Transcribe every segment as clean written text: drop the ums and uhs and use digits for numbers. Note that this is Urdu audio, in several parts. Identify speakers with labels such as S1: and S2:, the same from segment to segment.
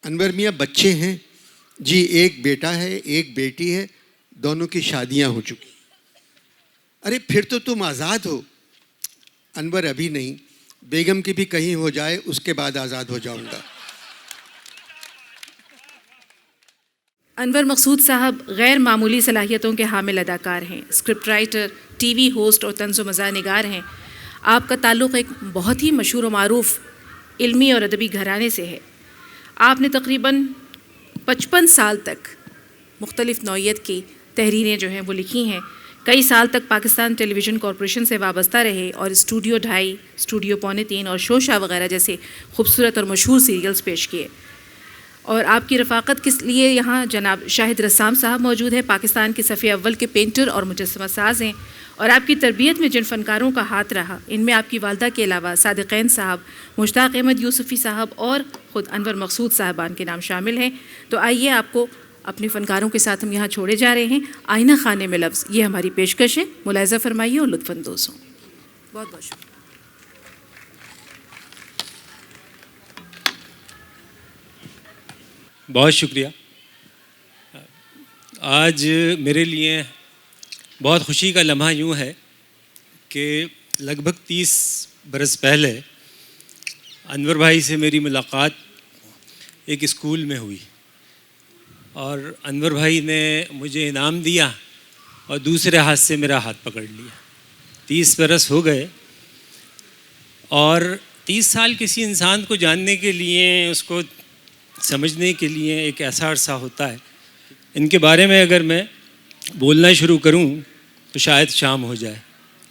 S1: انور میاں بچے ہیں جی، ایک بیٹا ہے ایک بیٹی ہے، دونوں کی شادیاں ہو چکی. ارے پھر تو تم آزاد ہو. انور ابھی نہیں، بیگم کی بھی کہیں ہو جائے اس کے بعد آزاد ہو جاؤں گا.
S2: انور مقصود صاحب غیر معمولی صلاحیتوں کے حامل اداکار ہیں، script writer, T V host اور طنز و مزاح نگار ہیں. آپ کا تعلق ایک بہت ہی مشہور و معروف علمی اور ادبی گھرانے سے ہے. آپ نے تقریباً 55 سال تک مختلف نوعیت کی تحریریں جو ہیں وہ لکھی ہیں. کئی سال تک پاکستان ٹیلی ویژن کارپوریشن سے وابستہ رہے اور اسٹوڈیو 2.5، اسٹوڈیو 3.25 اور شوشا وغیرہ جیسے خوبصورت اور مشہور سیریلز پیش کیے. اور آپ کی رفاقت کس لیے یہاں جناب شاہد رسام صاحب موجود ہیں، پاکستان کے صف اول کے پینٹر اور مجسمہ ساز ہیں. اور آپ کی تربیت میں جن فنکاروں کا ہاتھ رہا، ان میں آپ کی والدہ کے علاوہ صادقین صاحب، مشتاق احمد یوسفی صاحب اور خود انور مقصود صاحبان کے نام شامل ہیں. تو آئیے آپ کو اپنے فنکاروں کے ساتھ ہم یہاں چھوڑے جا رہے ہیں. آئینہ خانے میں لفظ، یہ ہماری پیشکش ہے، ملاحظہ فرمائیے اور لطف اندوز ہوں. بہت بہت شکریہ.
S3: بہت شکریہ. آج میرے لیے بہت خوشی کا لمحہ یوں ہے کہ لگ بھگ 30 برس پہلے انور بھائی سے میری ملاقات ایک اسکول میں ہوئی اور انور بھائی نے مجھے انعام دیا اور دوسرے ہاتھ سے میرا ہاتھ پکڑ لیا. 30 برس ہو گئے اور 30 سال کسی انسان کو جاننے کے لیے، اس کو سمجھنے کے لیے ایک ایسا عرصہ ہوتا ہے. ان کے بارے میں اگر میں بولنا شروع کروں تو شاید شام ہو جائے،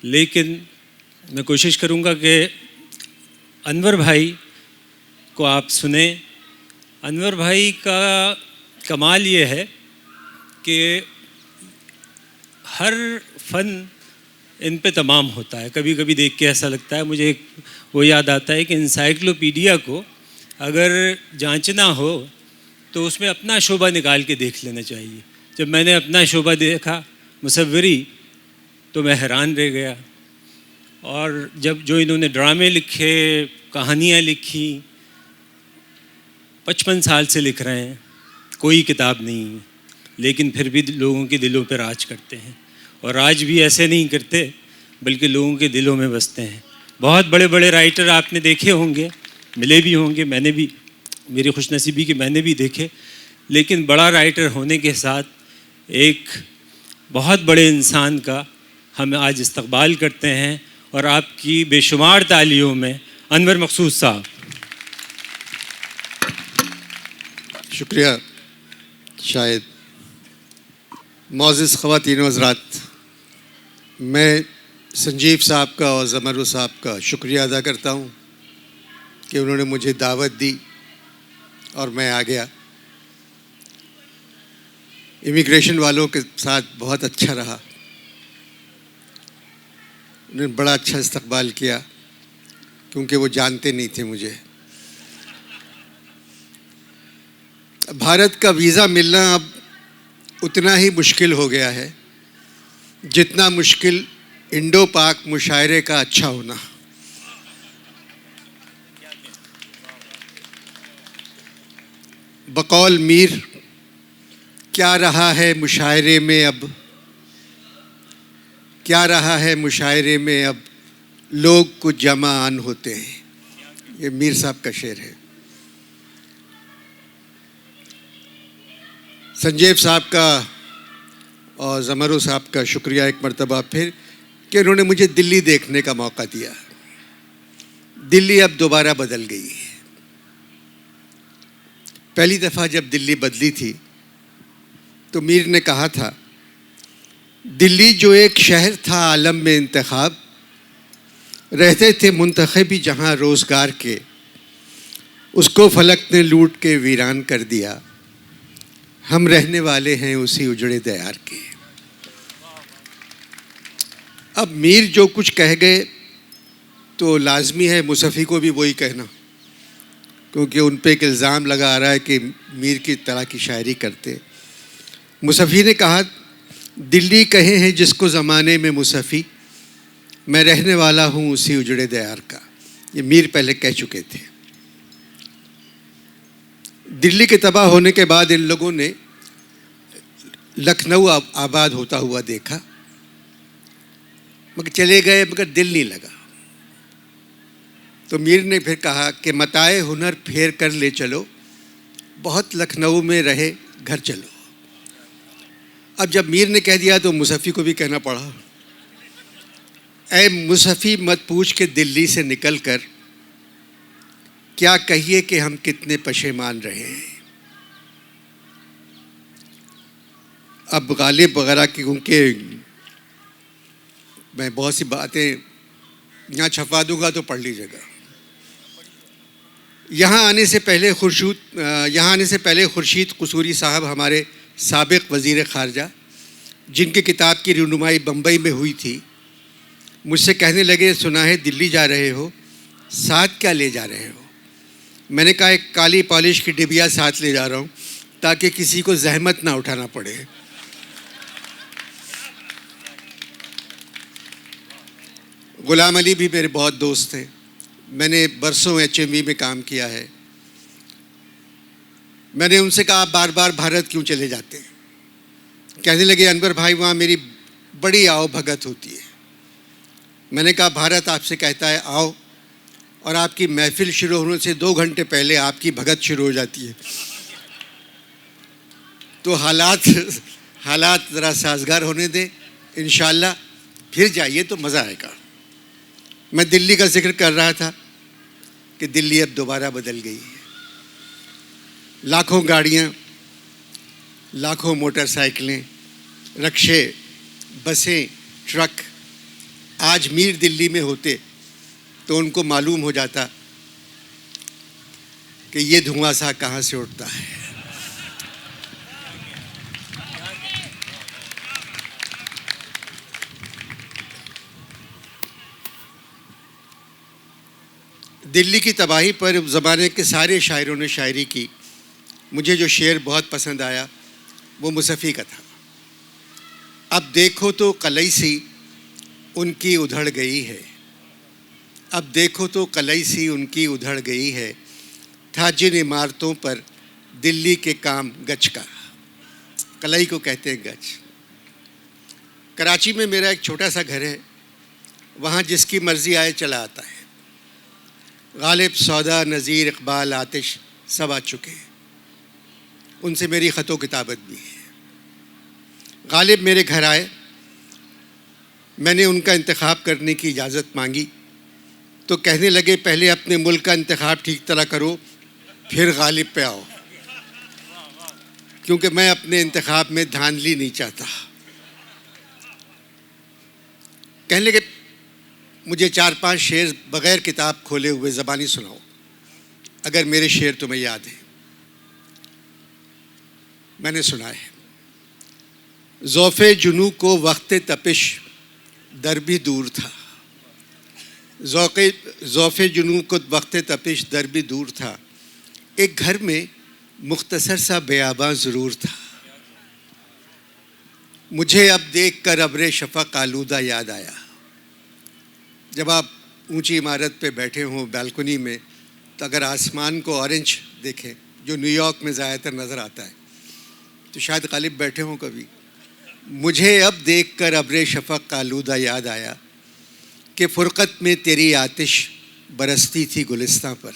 S3: لیکن میں کوشش کروں گا کہ انور بھائی کو آپ سنیں. انور بھائی کا کمال یہ ہے کہ ہر فن ان پہ تمام ہوتا ہے. کبھی کبھی دیکھ کے ایسا لگتا ہے، مجھے ایک وہ یاد آتا ہے کہ انسائکلوپیڈیا کو اگر جانچنا ہو تو اس میں اپنا شعبہ نکال کے دیکھ لینا چاہیے. جب میں نے اپنا شعبہ دیکھا مصوری تو میں حیران رہ گیا. اور جب جو انہوں نے ڈرامے لکھے، کہانیاں لکھی، 55 سال سے لکھ رہے ہیں، کوئی کتاب نہیں، لیکن پھر بھی لوگوں کے دلوں پہ راج کرتے ہیں. اور راج بھی ایسے نہیں کرتے بلکہ لوگوں کے دلوں میں بستے ہیں. بہت بڑے بڑے رائٹر آپ نے دیکھے ہوں گے، ملے بھی ہوں گے، میں نے بھی، میری خوش نصیبی کہ میں نے بھی دیکھے. لیکن بڑا رائٹر ہونے کے ساتھ ایک بہت بڑے انسان کا ہم آج استقبال کرتے ہیں، اور آپ کی بے شمار تالیوں میں انور مقصود صاحب.
S1: شکریہ شاہد. معزز خواتین و حضرات، میں سنجیو صاحب کا اور زمرو صاحب کا شکریہ ادا کرتا ہوں کہ انہوں نے مجھے دعوت دی اور میں آ گیا. امیگریشن والوں کے ساتھ بہت اچھا رہا، انہوں نے بڑا اچھا استقبال کیا کیونکہ وہ جانتے نہیں تھے مجھے. بھارت کا ویزا ملنا اب اتنا ہی مشکل ہو گیا ہے جتنا مشکل انڈو پاک مشاعرے کا اچھا ہونا. بقول میر، کیا رہا ہے مشاعرے میں اب، کیا رہا ہے مشاعرے میں اب، لوگ کچھ جمع آن ہوتے ہیں. یہ میر صاحب کا شعر ہے. سنجیو صاحب کا اور زمرو صاحب کا شکریہ ایک مرتبہ پھر کہ انہوں نے مجھے دلی دیکھنے کا موقع دیا. دلی اب دوبارہ بدل گئی ہے. پہلی دفعہ جب دلی بدلی تھی تو میر نے کہا تھا، دلی جو ایک شہر تھا عالم میں انتخاب، رہتے تھے منتخبی جہاں روزگار کے، اس کو فلک نے لوٹ کے ویران کر دیا، ہم رہنے والے ہیں اسی اجڑے دیار کے. اب میر جو کچھ کہہ گئے تو لازمی ہے مصفی کو بھی وہی کہنا، کیونکہ ان پہ ایک الزام لگا آ رہا ہے کہ میر کی طرح کی شاعری کرتے. مصفی نے کہا، دلی کہے ہیں جس کو زمانے میں مصفی، میں رہنے والا ہوں اسی اجڑے دیار کا. یہ میر پہلے کہہ چکے تھے. دلی کے تباہ ہونے کے بعد ان لوگوں نے لکھنؤ آباد ہوتا ہوا دیکھا، مگر چلے گئے، مگر دل نہیں لگا۔ تو میر نے پھر کہا کہ متاع ہنر پھیر کر لے چلو، بہت لکھنؤ میں رہے گھر چلو۔ اب جب میر نے کہہ دیا تو مصفی کو بھی کہنا پڑا، اے مصفی مت پوچھ کے دلی سے نکل کر کیا کہیے کہ ہم کتنے پشیمان رہے ہیں۔ اب غالب وغیرہ کی، کیونکہ میں بہت سی باتیں یہاں چھپا دوں گا تو پڑھ لیجیے گا۔ یہاں آنے سے پہلے خورشید قصوری صاحب ہمارے سابق وزیر خارجہ، جن کی کتاب کی رونمائی بمبئی میں ہوئی تھی، مجھ سے کہنے لگے سنا ہے دلی جا رہے ہو، ساتھ کیا لے جا رہے ہو؟ میں نے کہا ایک کالی پالش کی ڈبیا ساتھ لے جا رہا ہوں تاکہ کسی کو زحمت نہ اٹھانا پڑے۔ غلام علی بھی میرے بہت دوست تھے، میں نے برسوں HMV میں کام کیا ہے۔ میں نے ان سے کہا آپ بار بار بھارت کیوں چلے جاتے ہیں؟ کہنے لگے انور بھائی وہاں میری بڑی آؤ بھگت ہوتی ہے۔ میں نے کہا بھارت آپ سے کہتا ہے آؤ، اور آپ کی محفل شروع ہونے سے 2 گھنٹے پہلے آپ کی بھگت شروع ہو جاتی ہے۔ تو حالات ذرا سازگار ہونے دیں، انشاءاللہ پھر جائیے تو مزہ آئے گا۔ میں دلی کا ذکر کر رہا تھا کہ دلی اب دوبارہ بدل گئی ہے۔ لاکھوں گاڑیاں، لاکھوں موٹر سائیکلیں، رکشے، بسیں، ٹرک آج میر دلی میں ہوتے تو ان کو معلوم ہو جاتا کہ یہ دھواں سا کہاں سے اٹھتا ہے۔ دلی کی تباہی پر زمانے کے سارے شاعروں نے شاعری کی۔ مجھے جو شعر بہت پسند آیا وہ مصفی کا تھا، اب دیکھو تو قلعی سی ان کی ادھڑ گئی ہے، اب دیکھو تو قلعی سی ان کی ادھڑ گئی ہے، تھا جن عمارتوں پر دلی کے کام گچ کا۔ قلعی کو کہتے ہیں گچ۔ کراچی میں میرا ایک چھوٹا سا گھر ہے، وہاں جس کی مرضی آئے چلا آتا ہے۔ غالب، سودا، نذیر، اقبال، آتش سب آ چکے ہیں، ان سے میری خط و کتابت بھی ہے۔ غالب میرے گھر آئے، میں نے ان کا انتخاب کرنے کی اجازت مانگی تو کہنے لگے پہلے اپنے ملک کا انتخاب ٹھیک طرح کرو پھر غالب پہ آؤ، کیونکہ میں اپنے انتخاب میں دھاندلی نہیں چاہتا۔ کہنے لگے مجھے 4-5 شعر بغیر کتاب کھولے ہوئے زبانی سناؤ، اگر میرے شعر تمہیں یاد ہیں۔ میں نے سنا ہے، ذوف جنوں کو وقت تپش در بھی دور تھا، ذوف جنوں کو وقت تپش در بھی دور تھا، ایک گھر میں مختصر سا بیاباں ضرور تھا، مجھے اب دیکھ کر ابر شفق آلودہ یاد آیا۔ جب آپ اونچی عمارت پہ بیٹھے ہوں بالکنی میں تو اگر آسمان کو اورنج دیکھیں جو نیو یارک میں زیادہ تر نظر آتا ہے، تو شاید غالب بیٹھے ہوں کبھی۔ مجھے اب دیکھ کر ابر شفق آلودہ یاد آیا کہ فرقت میں تیری آتش برستی تھی گلستاں پر۔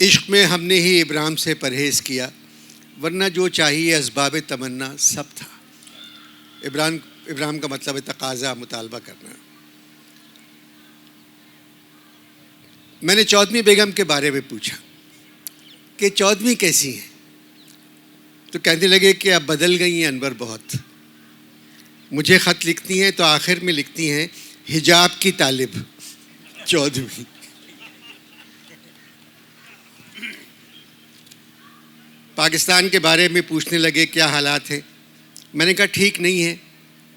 S1: عشق میں ہم نے ہی ابرام سے پرہیز کیا، ورنہ جو چاہیے اسباب تمنا سب تھا۔ ابرام کا مطلب ہے تقاضا، مطالبہ کرنا۔ میں نے چودھویں بیگم کے بارے میں پوچھا کہ چودھویں کیسی ہیں، تو کہنے لگے کہ اب بدل گئی ہیں انور بہت۔ مجھے خط لکھتی ہیں تو آخر میں لکھتی ہیں حجاب کی طالب چودھویں۔ پاکستان کے بارے میں پوچھنے لگے کیا حالات ہیں، میں نے کہا ٹھیک نہیں ہے،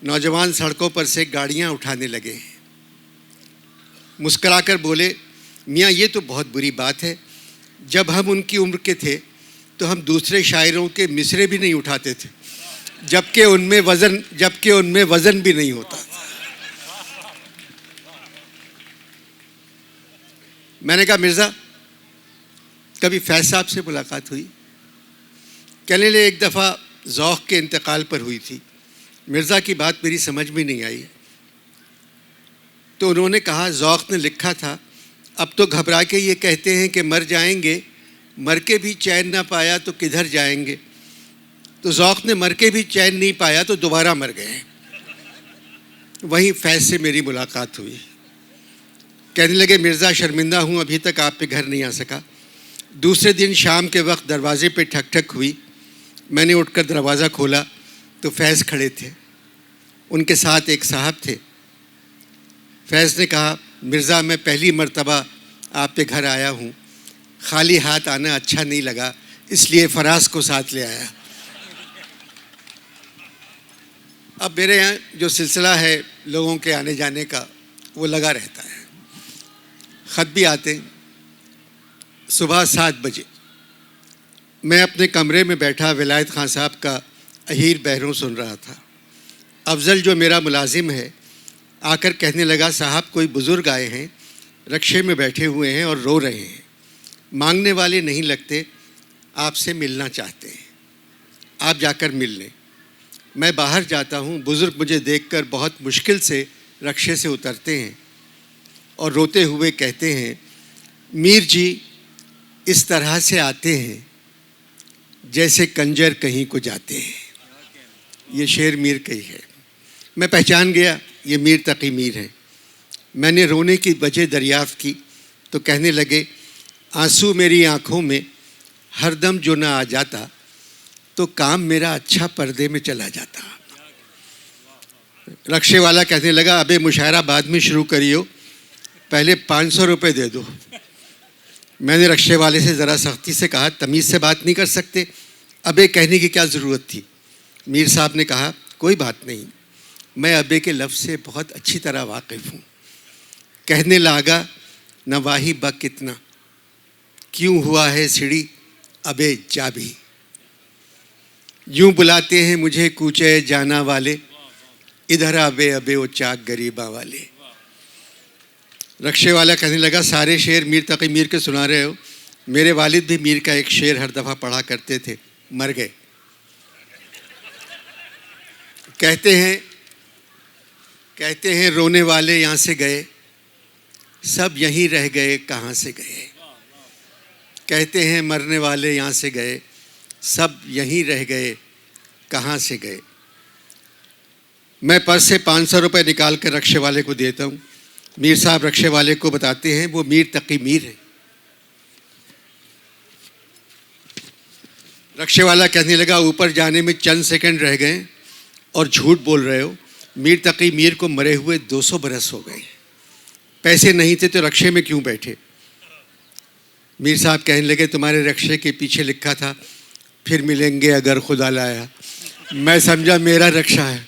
S1: نوجوان سڑکوں پر سے گاڑیاں اٹھانے لگے ہیں۔ مسکرا کر بولے میاں یہ تو بہت بری بات ہے، جب ہم ان کی عمر کے تھے تو ہم دوسرے شاعروں کے مصرے بھی نہیں اٹھاتے تھے، جبکہ ان میں وزن بھی نہیں ہوتا تھا۔ میں نے کہا مرزا کبھی فیض صاحب سے ملاقات ہوئی؟ کہنے لے ایک دفعہ ذوق کے انتقال پر ہوئی تھی، مرزا کی بات میری سمجھ میں نہیں آئی، تو انہوں نے کہا ذوق نے لکھا تھا اب تو گھبرا کے یہ کہتے ہیں کہ مر جائیں گے، مر کے بھی چین نہ پایا تو کدھر جائیں گے، تو ذوق نے مر کے بھی چین نہیں پایا تو دوبارہ مر گئے۔ وہیں فیض سے میری ملاقات ہوئی، کہنے لگے مرزا شرمندہ ہوں ابھی تک آپ کے گھر نہیں آ سکا۔ دوسرے دن شام کے وقت دروازے پہ ٹھک ٹھک ہوئی، میں نے اٹھ کر دروازہ کھولا تو فیض کھڑے تھے، ان کے ساتھ ایک صاحب تھے۔ فیض نے کہا مرزا میں پہلی مرتبہ آپ کے گھر آیا ہوں، خالی ہاتھ آنا اچھا نہیں لگا، اس لیے فراز کو ساتھ لے آیا۔ اب میرے یہاں جو سلسلہ ہے لوگوں کے آنے جانے کا وہ لگا رہتا ہے، خط بھی آتے ہیں۔ صبح 7 بجے میں اپنے کمرے میں بیٹھا ولایت خان صاحب کا اہیر بہروں سن رہا تھا۔ افضل جو میرا ملازم ہے آ کر کہنے لگا صاحب کوئی بزرگ آئے ہیں، رکشے میں بیٹھے ہوئے ہیں اور رو رہے ہیں، مانگنے والے نہیں لگتے، آپ سے ملنا چاہتے ہیں، آپ جا کر مل لیں۔ میں باہر جاتا ہوں، بزرگ مجھے دیکھ کر بہت مشکل سے رکشے سے اترتے ہیں اور روتے ہوئے کہتے ہیں میر جی اس طرح سے آتے ہیں جیسے کنجر کہیں کو جاتے ہیں۔ یہ شعر میر کا ہی ہے۔ میں پہچان گیا یہ میر تقی میر ہے۔ میں نے رونے کی وجہ دریافت کی تو کہنے لگے آنسو میری آنکھوں میں ہر دم جو نہ آ جاتا تو کام میرا اچھا پردے میں چلا جاتا۔ رکشے والا کہنے لگا ابے مشاعرہ بعد میں شروع کریو، پہلے 500 روپے دے دو۔ میں نے رکشے والے سے ذرا سختی سے کہا تمیز سے بات نہیں کر سکتے، ابے کہنے کی کیا ضرورت تھی؟ میر صاحب نے کہا کوئی بات نہیں، میں ابے کے لفظ سے بہت اچھی طرح واقف ہوں۔ کہنے لگا نواہی با کتنا، کیوں ہوا ہے سیڑھی ابے جا بھی، یوں بلاتے ہیں مجھے کوچے جانا والے، ادھر ابے ابے وہ چاک غریباں والے۔ رکشے والا کہنے لگا سارے شعر میر تقی میر کے سنا رہے ہو، میرے والد بھی میر کا ایک شعر ہر دفعہ پڑھا کرتے تھے، مر گئے۔ کہتے ہیں رونے والے یہاں سے گئے، سب یہیں رہ گئے کہاں سے گئے۔ کہتے ہیں مرنے والے یہاں سے گئے، سب یہیں رہ گئے کہاں سے گئے۔ میں پرس سے 500 روپے نکال کر رکشے والے کو دیتا ہوں۔ میر صاحب رکشے والے کو بتاتے ہیں وہ میر تقی میر ہے۔ رکشے والا کہنے لگا اوپر جانے میں چند سیکنڈ رہ گئے اور جھوٹ بول رہے ہو، میر تقی میر کو مرے ہوئے 200 برس ہو گئے، پیسے نہیں تھے تو رکشے میں کیوں بیٹھے؟ میر صاحب کہنے لگے تمہارے رکشے کے پیچھے لکھا تھا پھر ملیں گے اگر خدا لایا، میں سمجھا میرا رکشہ ہے۔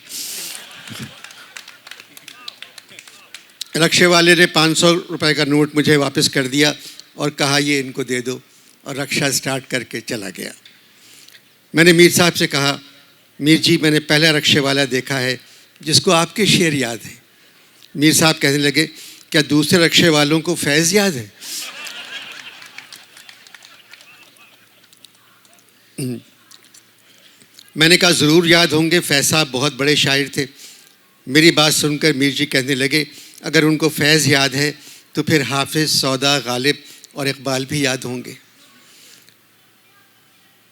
S1: رکشے والے نے 500 روپے کا نوٹ مجھے واپس کر دیا اور کہا یہ ان کو دے دو، اور رکشہ سٹارٹ کر کے چلا گیا۔ میں نے میر صاحب سے کہا میر جی میں نے پہلا رکشے والا دیکھا ہے جس کو آپ کے شعر یاد ہیں۔ میر صاحب کہنے لگے کیا دوسرے رکشے والوں کو فیض یاد ہے؟ میں نے کہا ضرور یاد ہوں گے، فیض صاحب بہت بڑے شاعر تھے۔ میری بات سن کر میر جی کہنے لگے اگر ان کو فیض یاد ہے تو پھر حافظ، سودا، غالب اور اقبال بھی یاد ہوں گے۔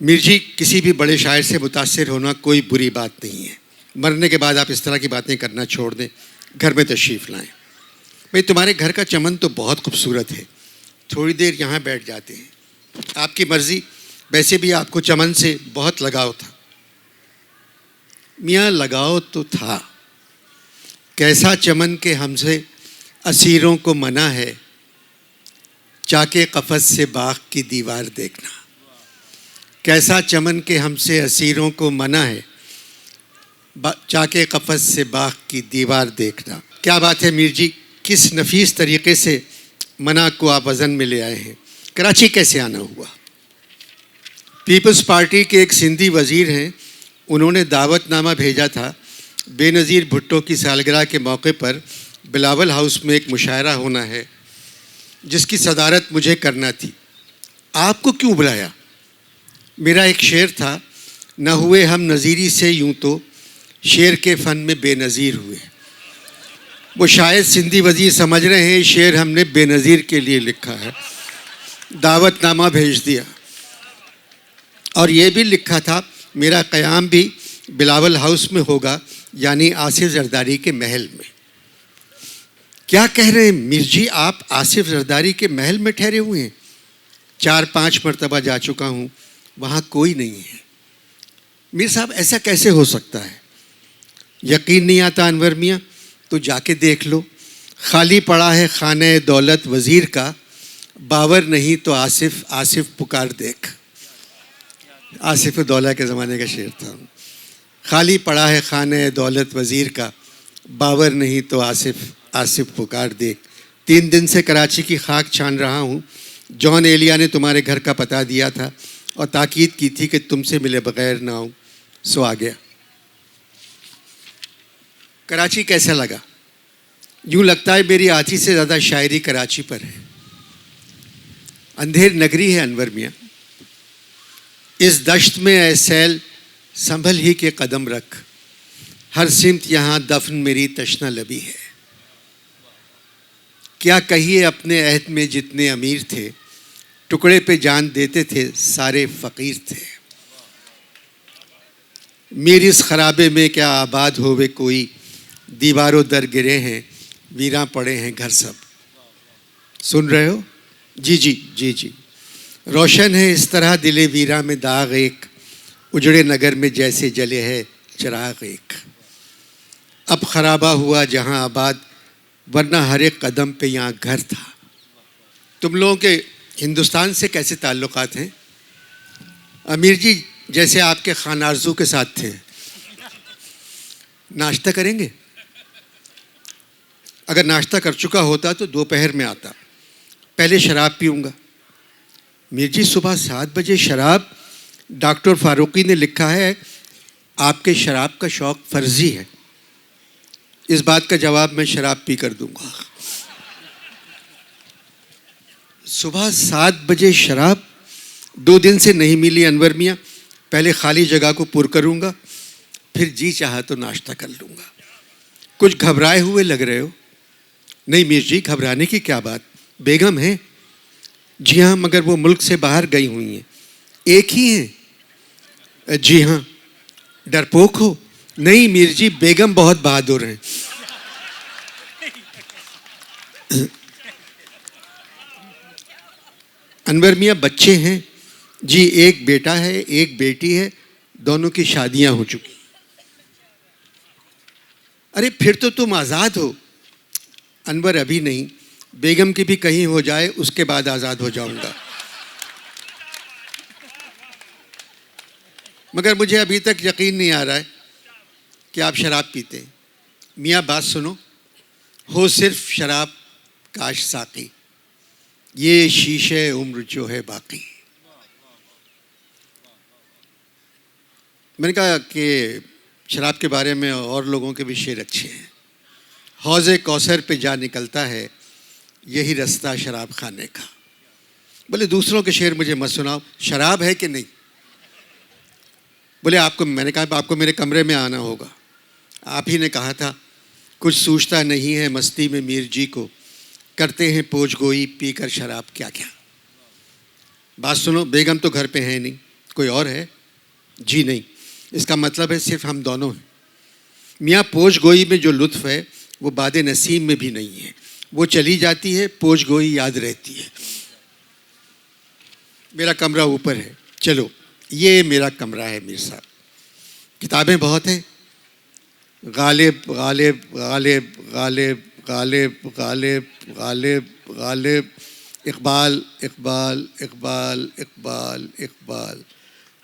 S1: میر جی کسی بھی بڑے شاعر سے متاثر ہونا کوئی بری بات نہیں ہے، مرنے کے بعد آپ اس طرح کی باتیں کرنا چھوڑ دیں، گھر میں تشریف لائیں۔ بھئی تمہارے گھر کا چمن تو بہت خوبصورت ہے، تھوڑی دیر یہاں بیٹھ جاتے ہیں، آپ کی مرضی، ویسے بھی آپ کو چمن سے بہت لگاؤ تھا۔ میاں لگاؤ تو تھا، کیسا چمن کے ہم سے اسیروں کو منع ہے، چاکے قفس سے باغ کی دیوار دیکھنا۔ کیسا چمن کے ہم سے اسیروں کو منع ہے، چاکے قفس سے باغ کی دیوار دیکھنا۔ کیا بات ہے میر جی، کس نفیس طریقے سے منع کو آپ وزن میں لے آئے ہیں۔ کراچی کیسے آنا ہوا؟ پیپلز پارٹی کے ایک سندھی وزیر ہیں، انہوں نے دعوت نامہ بھیجا تھا، بے نظیر بھٹو کی سالگرہ کے موقع پر بلاول ہاؤس میں ایک مشاعرہ ہونا ہے، جس کی صدارت مجھے کرنا تھی. آپ کو کیوں بلایا؟ میرا ایک شعر تھا، نہ ہوئے ہم نظیری سے یوں تو شعر کے فن میں بے نظیر ہوئے. وہ شاید سندھی وزیر سمجھ رہے ہیں شعر ہم نے بے نظیر کے لیے لکھا ہے. دعوت نامہ بھیج دیا اور یہ بھی لکھا تھا میرا قیام بھی بلاول ہاؤس میں ہوگا، یعنی آصف زرداری کے محل میں. کیا کہہ رہے ہیں میر جی، آپ آصف زرداری کے محل میں ٹھہرے ہوئے ہیں؟ 4-5 مرتبہ جا چکا ہوں، وہاں کوئی نہیں ہے. میر صاحب ایسا کیسے ہو سکتا ہے؟ یقین نہیں آتا انور میاں؟ تو جا کے دیکھ لو. خالی پڑا ہے خانہ دولت وزیر کا، باور نہیں تو آصف آصف پکار دیکھ. آصف دولہ کے زمانے کا شعر تھا. خالی پڑا ہے خانہ دولت وزیر کا، باور نہیں تو آصف آصف پکار دیکھ. 3 دن سے کراچی کی خاک چھان رہا ہوں. جان ایلیا نے تمہارے گھر کا پتہ دیا تھا اور تاکید کی تھی کہ تم سے ملے بغیر نہ آؤں، سو آ گیا. کراچی کیسا لگا؟ یوں لگتا ہے میری آدھی سے زیادہ شاعری کراچی پر ہے. اندھیر نگری ہے انور میاں. اس دشت میں اے سیل سنبھل ہی کے قدم رکھ، ہر سمت یہاں دفن میری تشنہ لبی ہے. کیا کہیے اپنے عہد میں جتنے امیر تھے، ٹکڑے پہ جان دیتے تھے سارے فقیر تھے. میری اس خرابے میں کیا آباد ہوئے کوئی، دیواروں در گرے ہیں ویراں پڑے ہیں گھر سب. سن رہے ہو؟ جی جی جی جی. روشن ہے اس طرح دل ویراں میں داغ ایک، اجڑے نگر میں جیسے جلے ہے چراغ ایک. اب خرابہ ہوا جہاں آباد، ورنہ ہر ایک قدم پہ یہاں گھر تھا. تم لوگوں کے ہندوستان سے کیسے تعلقات ہیں؟ امیر جی جیسے آپ کے خان آرزو کے ساتھ تھے. ناشتہ کریں گے؟ اگر ناشتہ کر چکا ہوتا تو دوپہر میں آتا. پہلے شراب پیوں گا. میر جی صبح 7 بجے شراب؟ ڈاکٹر فاروقی نے لکھا ہے آپ کے شراب کا شوق فرضی ہے. اس بات کا جواب میں شراب پی کر دوں گا. صبح 7 بجے شراب 2 دن سے نہیں ملی انور میاں. پہلے خالی جگہ کو پر کروں گا، پھر جی چاہا تو ناشتہ کر لوں گا. کچھ گھبرائے ہوئے لگ رہے ہو. نہیں میر جی گھبرانے کی کیا بات، بیگم ہے. جی ہاں مگر وہ ملک سے باہر گئی ہوئی ہیں. ایک ہی ہیں؟ جی ہاں. ڈرپوک ہو؟ نہیں میر جی بیگم بہت بہادر ہیں. انور میاں بچے ہیں؟ جی ایک بیٹا ہے ایک بیٹی ہے، دونوں کی شادیاں ہو چکی. ارے پھر تو تم آزاد ہو. انور ابھی نہیں، بیگم کی بھی کہیں ہو جائے اس کے بعد آزاد ہو جاؤں گا. مگر مجھے ابھی تک یقین نہیں آ رہا ہے کہ آپ شراب پیتے ہیں. میاں بات سنو، ہو صرف شراب کاش ساقی، یہ شیشے عمر جو ہے باقی. میں نے کہا کہ شراب کے بارے میں اور لوگوں کے بھی شعر اچھے ہیں. حوض کوثر پہ جا نکلتا ہے یہی رستہ شراب خانے کا. بولے دوسروں کے شعر مجھے مت سناؤ، شراب ہے کہ نہیں؟ بولے آپ کو، میں نے کہا آپ کو میرے کمرے میں آنا ہوگا. آپ ہی نے کہا تھا کچھ سوچتا نہیں ہے مستی میں میر جی کو، کرتے ہیں پوچھ گوئی پی کر شراب کیا کیا. بات سنو، بیگم تو گھر پہ ہے نہیں، کوئی اور ہے؟ جی نہیں. اس کا مطلب ہے صرف ہم دونوں ہیں. میاں پوچھ گوئی میں جو لطف ہے وہ باد نسیم میں بھی نہیں ہے. وہ چلی جاتی ہے پوچھ گوئی یاد رہتی ہے. میرا کمرہ اوپر ہے، چلو یہ میرا کمرہ ہے میر صاحب. کتابیں بہت ہیں. غالب غالب غالب غالب غالب غالب غالب غالب، اقبال اقبال اقبال اقبال اقبال.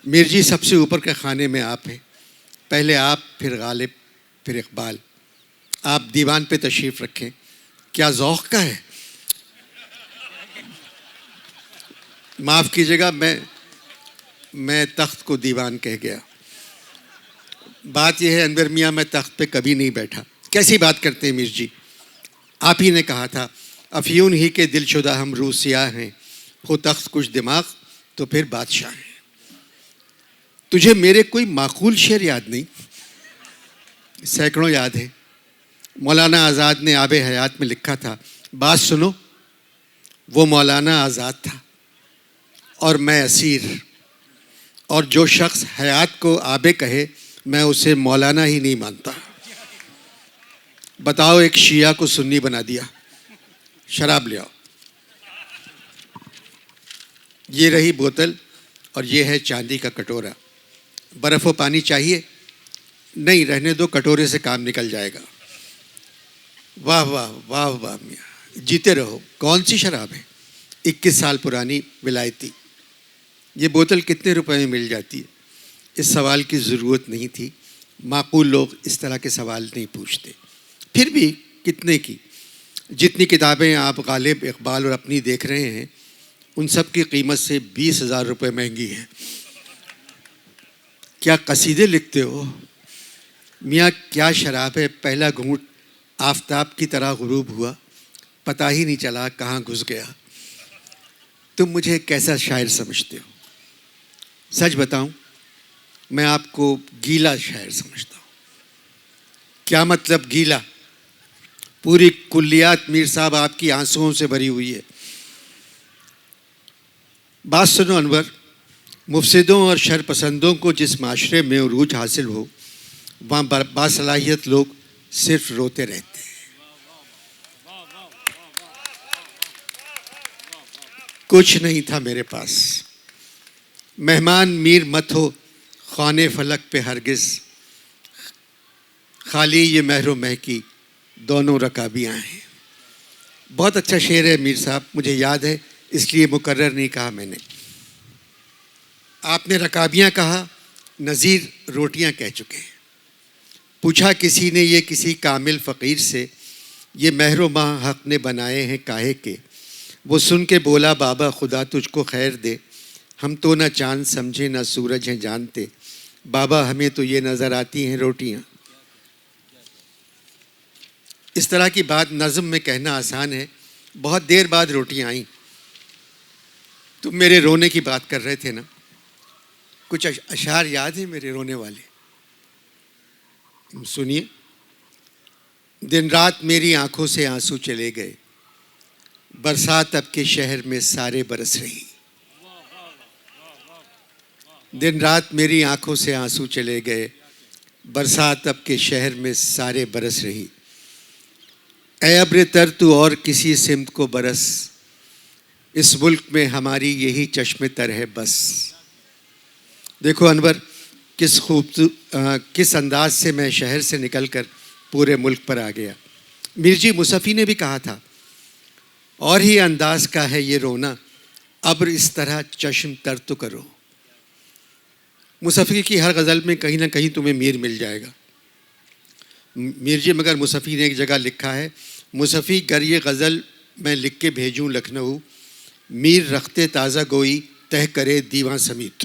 S1: میر جی سب سے اوپر کے خانے میں آپ ہیں. پہلے آپ، پھر غالب، پھر اقبال. آپ دیوان پہ تشریف رکھیں. کیا ذوق کا ہے. معاف کیجیے گا میں تخت کو دیوان کہہ گیا. بات یہ ہے انور میاں میں تخت پہ کبھی نہیں بیٹھا. کیسی بات کرتے ہیں میر جی؟ آپ ہی نے کہا تھا افیون ہی کے دل شدہ ہم روح سیاہ ہیں، ہو تخت کچھ دماغ تو پھر بادشاہ ہیں۔ تجھے میرے کوئی معقول شعر یاد نہیں؟ سینکڑوں یاد ہیں۔ مولانا آزاد نے آب حیات میں لکھا تھا، بات سنو، وہ مولانا آزاد تھا اور میں اسیر، اور جو شخص حیات کو آبے کہے میں اسے مولانا ہی نہیں مانتا۔ بتاؤ، ایک شیعہ کو سنی بنا دیا۔ شراب لے آؤ۔ یہ رہی بوتل اور یہ ہے چاندی کا کٹورا۔ برف و پانی چاہیے؟ نہیں، رہنے دو، کٹورے سے کام نکل جائے گا۔ واہ واہ واہ واہ میاں، جیتے رہو۔ کون سی شراب ہے؟ 21 سال پرانی ولایتی۔ یہ بوتل کتنے روپے میں مل جاتی ہے؟ اس سوال کی ضرورت نہیں تھی، معقول لوگ اس طرح کے سوال نہیں پوچھتے۔ پھر بھی کتنے کی؟ جتنی کتابیں آپ غالب، اقبال اور اپنی دیکھ رہے ہیں ان سب کی قیمت سے 20,000 روپے مہنگی ہے۔ کیا قصیدے لکھتے ہو میاں؟ کیا شراب ہے! پہلا گھونٹ آفتاب کی طرح غروب ہوا، پتہ ہی نہیں چلا کہاں گھس گیا۔ تم مجھے کیسا شاعر سمجھتے ہو؟ سچ بتاؤں، میں آپ کو گیلا شاعر سمجھتا ہوں۔ کیا مطلب گیلا؟ پوری کلیات میر صاحب آپ کی آنسوؤں سے بھری ہوئی ہے۔ بات سنو انور، مفسدوں اور شر پسندوں کو جس معاشرے میں عروج حاصل ہو وہاں باصلاحیت لوگ صرف روتے رہتے ہیں۔ کچھ نہیں تھا میرے پاس، مہمان میر مت ہو خانے فلک پہ ہرگز، خالی یہ مہر و مہ کی دونوں رکابیاں ہیں۔ بہت اچھا شعر ہے میر صاحب، مجھے یاد ہے، اس لیے مکرر نہیں کہا میں نے۔ آپ نے رکابیاں کہا، نذیر روٹیاں کہہ چکے ہیں۔ پوچھا کسی نے یہ کسی کامل فقیر سے، یہ مہر و ماہ حق نے بنائے ہیں کاہے کے؟ وہ سن کے بولا، بابا خدا تجھ کو خیر دے، ہم تو نہ چاند سمجھے نہ سورج ہیں جانتے، بابا ہمیں تو یہ نظر آتی ہیں روٹیاں۔ اس طرح کی بات نظم میں کہنا آسان ہے، بہت دیر بعد روٹیاں آئیں۔ تم میرے رونے کی بات کر رہے تھے نا، کچھ اشعار یاد ہیں میرے رونے والے؟ سنیے۔ دن رات میری آنکھوں سے آنسو چلے گئے، برسات اب کے شہر میں سارے برس رہی۔ دن رات میری آنکھوں سے آنسو چلے گئے، برسات اب کے شہر میں سارے برس رہی۔ اے ابر تر تو اور کسی سمت کو برس، اس ملک میں ہماری یہی چشم تر ہے بس۔ دیکھو انور، کس انداز سے میں شہر سے نکل کر پورے ملک پر آ گیا۔ مرجی مصفی نے بھی کہا تھا، اور ہی انداز کا ہے یہ رونا، ابر اس طرح چشم تر تو کرو۔ مصفی کی ہر غزل میں کہیں نہ کہیں تمہیں میر مل جائے گا۔ مرجی مگر مصفی نے ایک جگہ لکھا ہے، مصفی گر یہ غزل میں لکھ کے بھیجوں لکھنؤ، میر رختے تازہ گوئی تہ کرے دیواں سمیت۔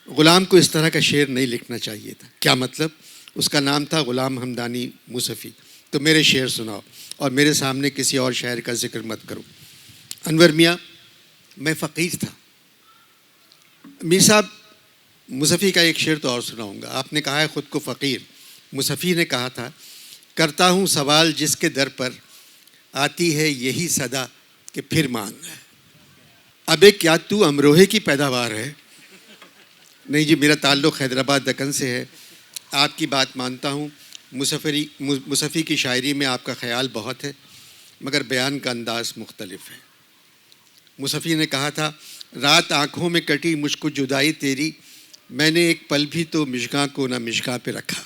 S1: غلام کو اس طرح کا شعر نہیں لکھنا چاہیے تھا۔ کیا مطلب؟ اس کا نام تھا غلام حمدانی مصفی۔ تو میرے شعر سناؤ اور میرے سامنے کسی اور شاعر کا ذکر مت کرو۔ انور میاں، میں فقیر تھا۔ میر صاحب، مصفی کا ایک شعر تو اور سناؤں گا۔ آپ نے کہا ہے خود کو فقیر، مصفی نے کہا تھا، کرتا ہوں سوال جس کے در پر آتی ہے یہی صدا کہ پھر مانگ۔ ابے کیا تو امروہے کی پیداوار ہے؟ نہیں جی، میرا تعلق حیدرآباد دکن سے ہے۔ آپ کی بات مانتا ہوں، مصفی کی شاعری میں آپ کا خیال بہت ہے، مگر بیان کا انداز مختلف ہے۔ مصفی نے کہا تھا، رات آنکھوں میں کٹی مجھ کو جدائی تیری، میں نے ایک پل بھی تو مشگاں کو نہ مشگاں پہ رکھا۔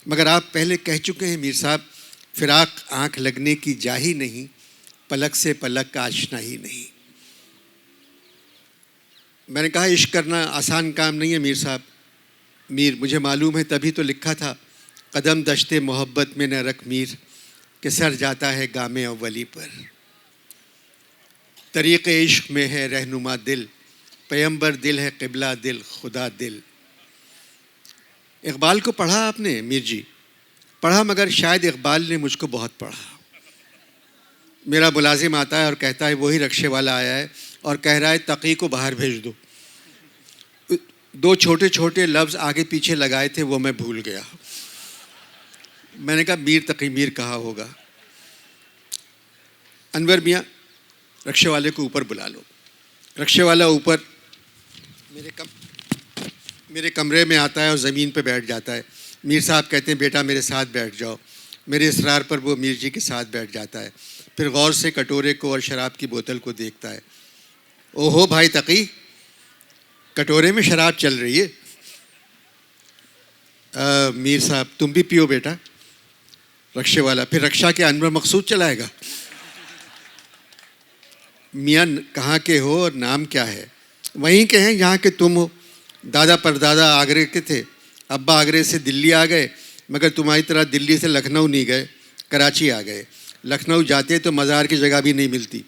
S1: مگر آپ پہلے کہہ چکے ہیں میر صاحب، فراق آنکھ لگنے کی جا ہی نہیں، پلک سے پلک کا آشنا ہی نہیں۔ میں نے کہا عشق کرنا آسان کام نہیں ہے میر صاحب۔ میر، مجھے معلوم ہے تبھی تو لکھا تھا، قدم دشت محبت میں نہ رکھ میر، کہ سر جاتا ہے گام اولی پر۔ طریق عشق میں ہے رہنما دل، پیمبر دل ہے قبلہ دل خدا دل۔ اقبال کو پڑھا آپ نے؟ میر جی پڑھا، مگر شاید اقبال نے مجھ کو بہت پڑھا۔ میرا ملازم آتا ہے اور کہتا ہے وہی رکشے والا آیا ہے اور کہہ رہا ہے تقی کو باہر بھیج دو. 2 چھوٹے چھوٹے لفظ آگے پیچھے لگائے تھے وہ میں بھول گیا. میں نے کہا میر تقی میر کہا ہوگا. انور میاں رکشے والے کو اوپر بلا لو. رکشے والا اوپر میرے کمرے میں آتا ہے اور زمین پہ بیٹھ جاتا ہے. میر صاحب کہتے ہیں بیٹا میرے ساتھ بیٹھ جاؤ. میرے اصرار پر وہ میر جی کے ساتھ بیٹھ جاتا ہے. پھر غور سے کٹورے کو اور شراب کی بوتل کو دیکھتا ہے. اوہو بھائی تقی, کٹورے میں شراب چل رہی ہے. میر صاحب تم بھی پیو بیٹا. رکشے والا پھر رکشا کے انور مقصود چلائے گا. میاں کہاں کے ہو اور نام کیا ہے؟ وہیں کے ہیں یہاں کے تم ہو. دادا پردادا آگرے کے تھے, ابا آگرے سے دلی آ گئے, مگر تمہاری طرح دلی سے لکھنؤ نہیں گئے, کراچی آ گئے. لکھنؤ جاتے تو مزار کی جگہ بھی نہیں ملتی.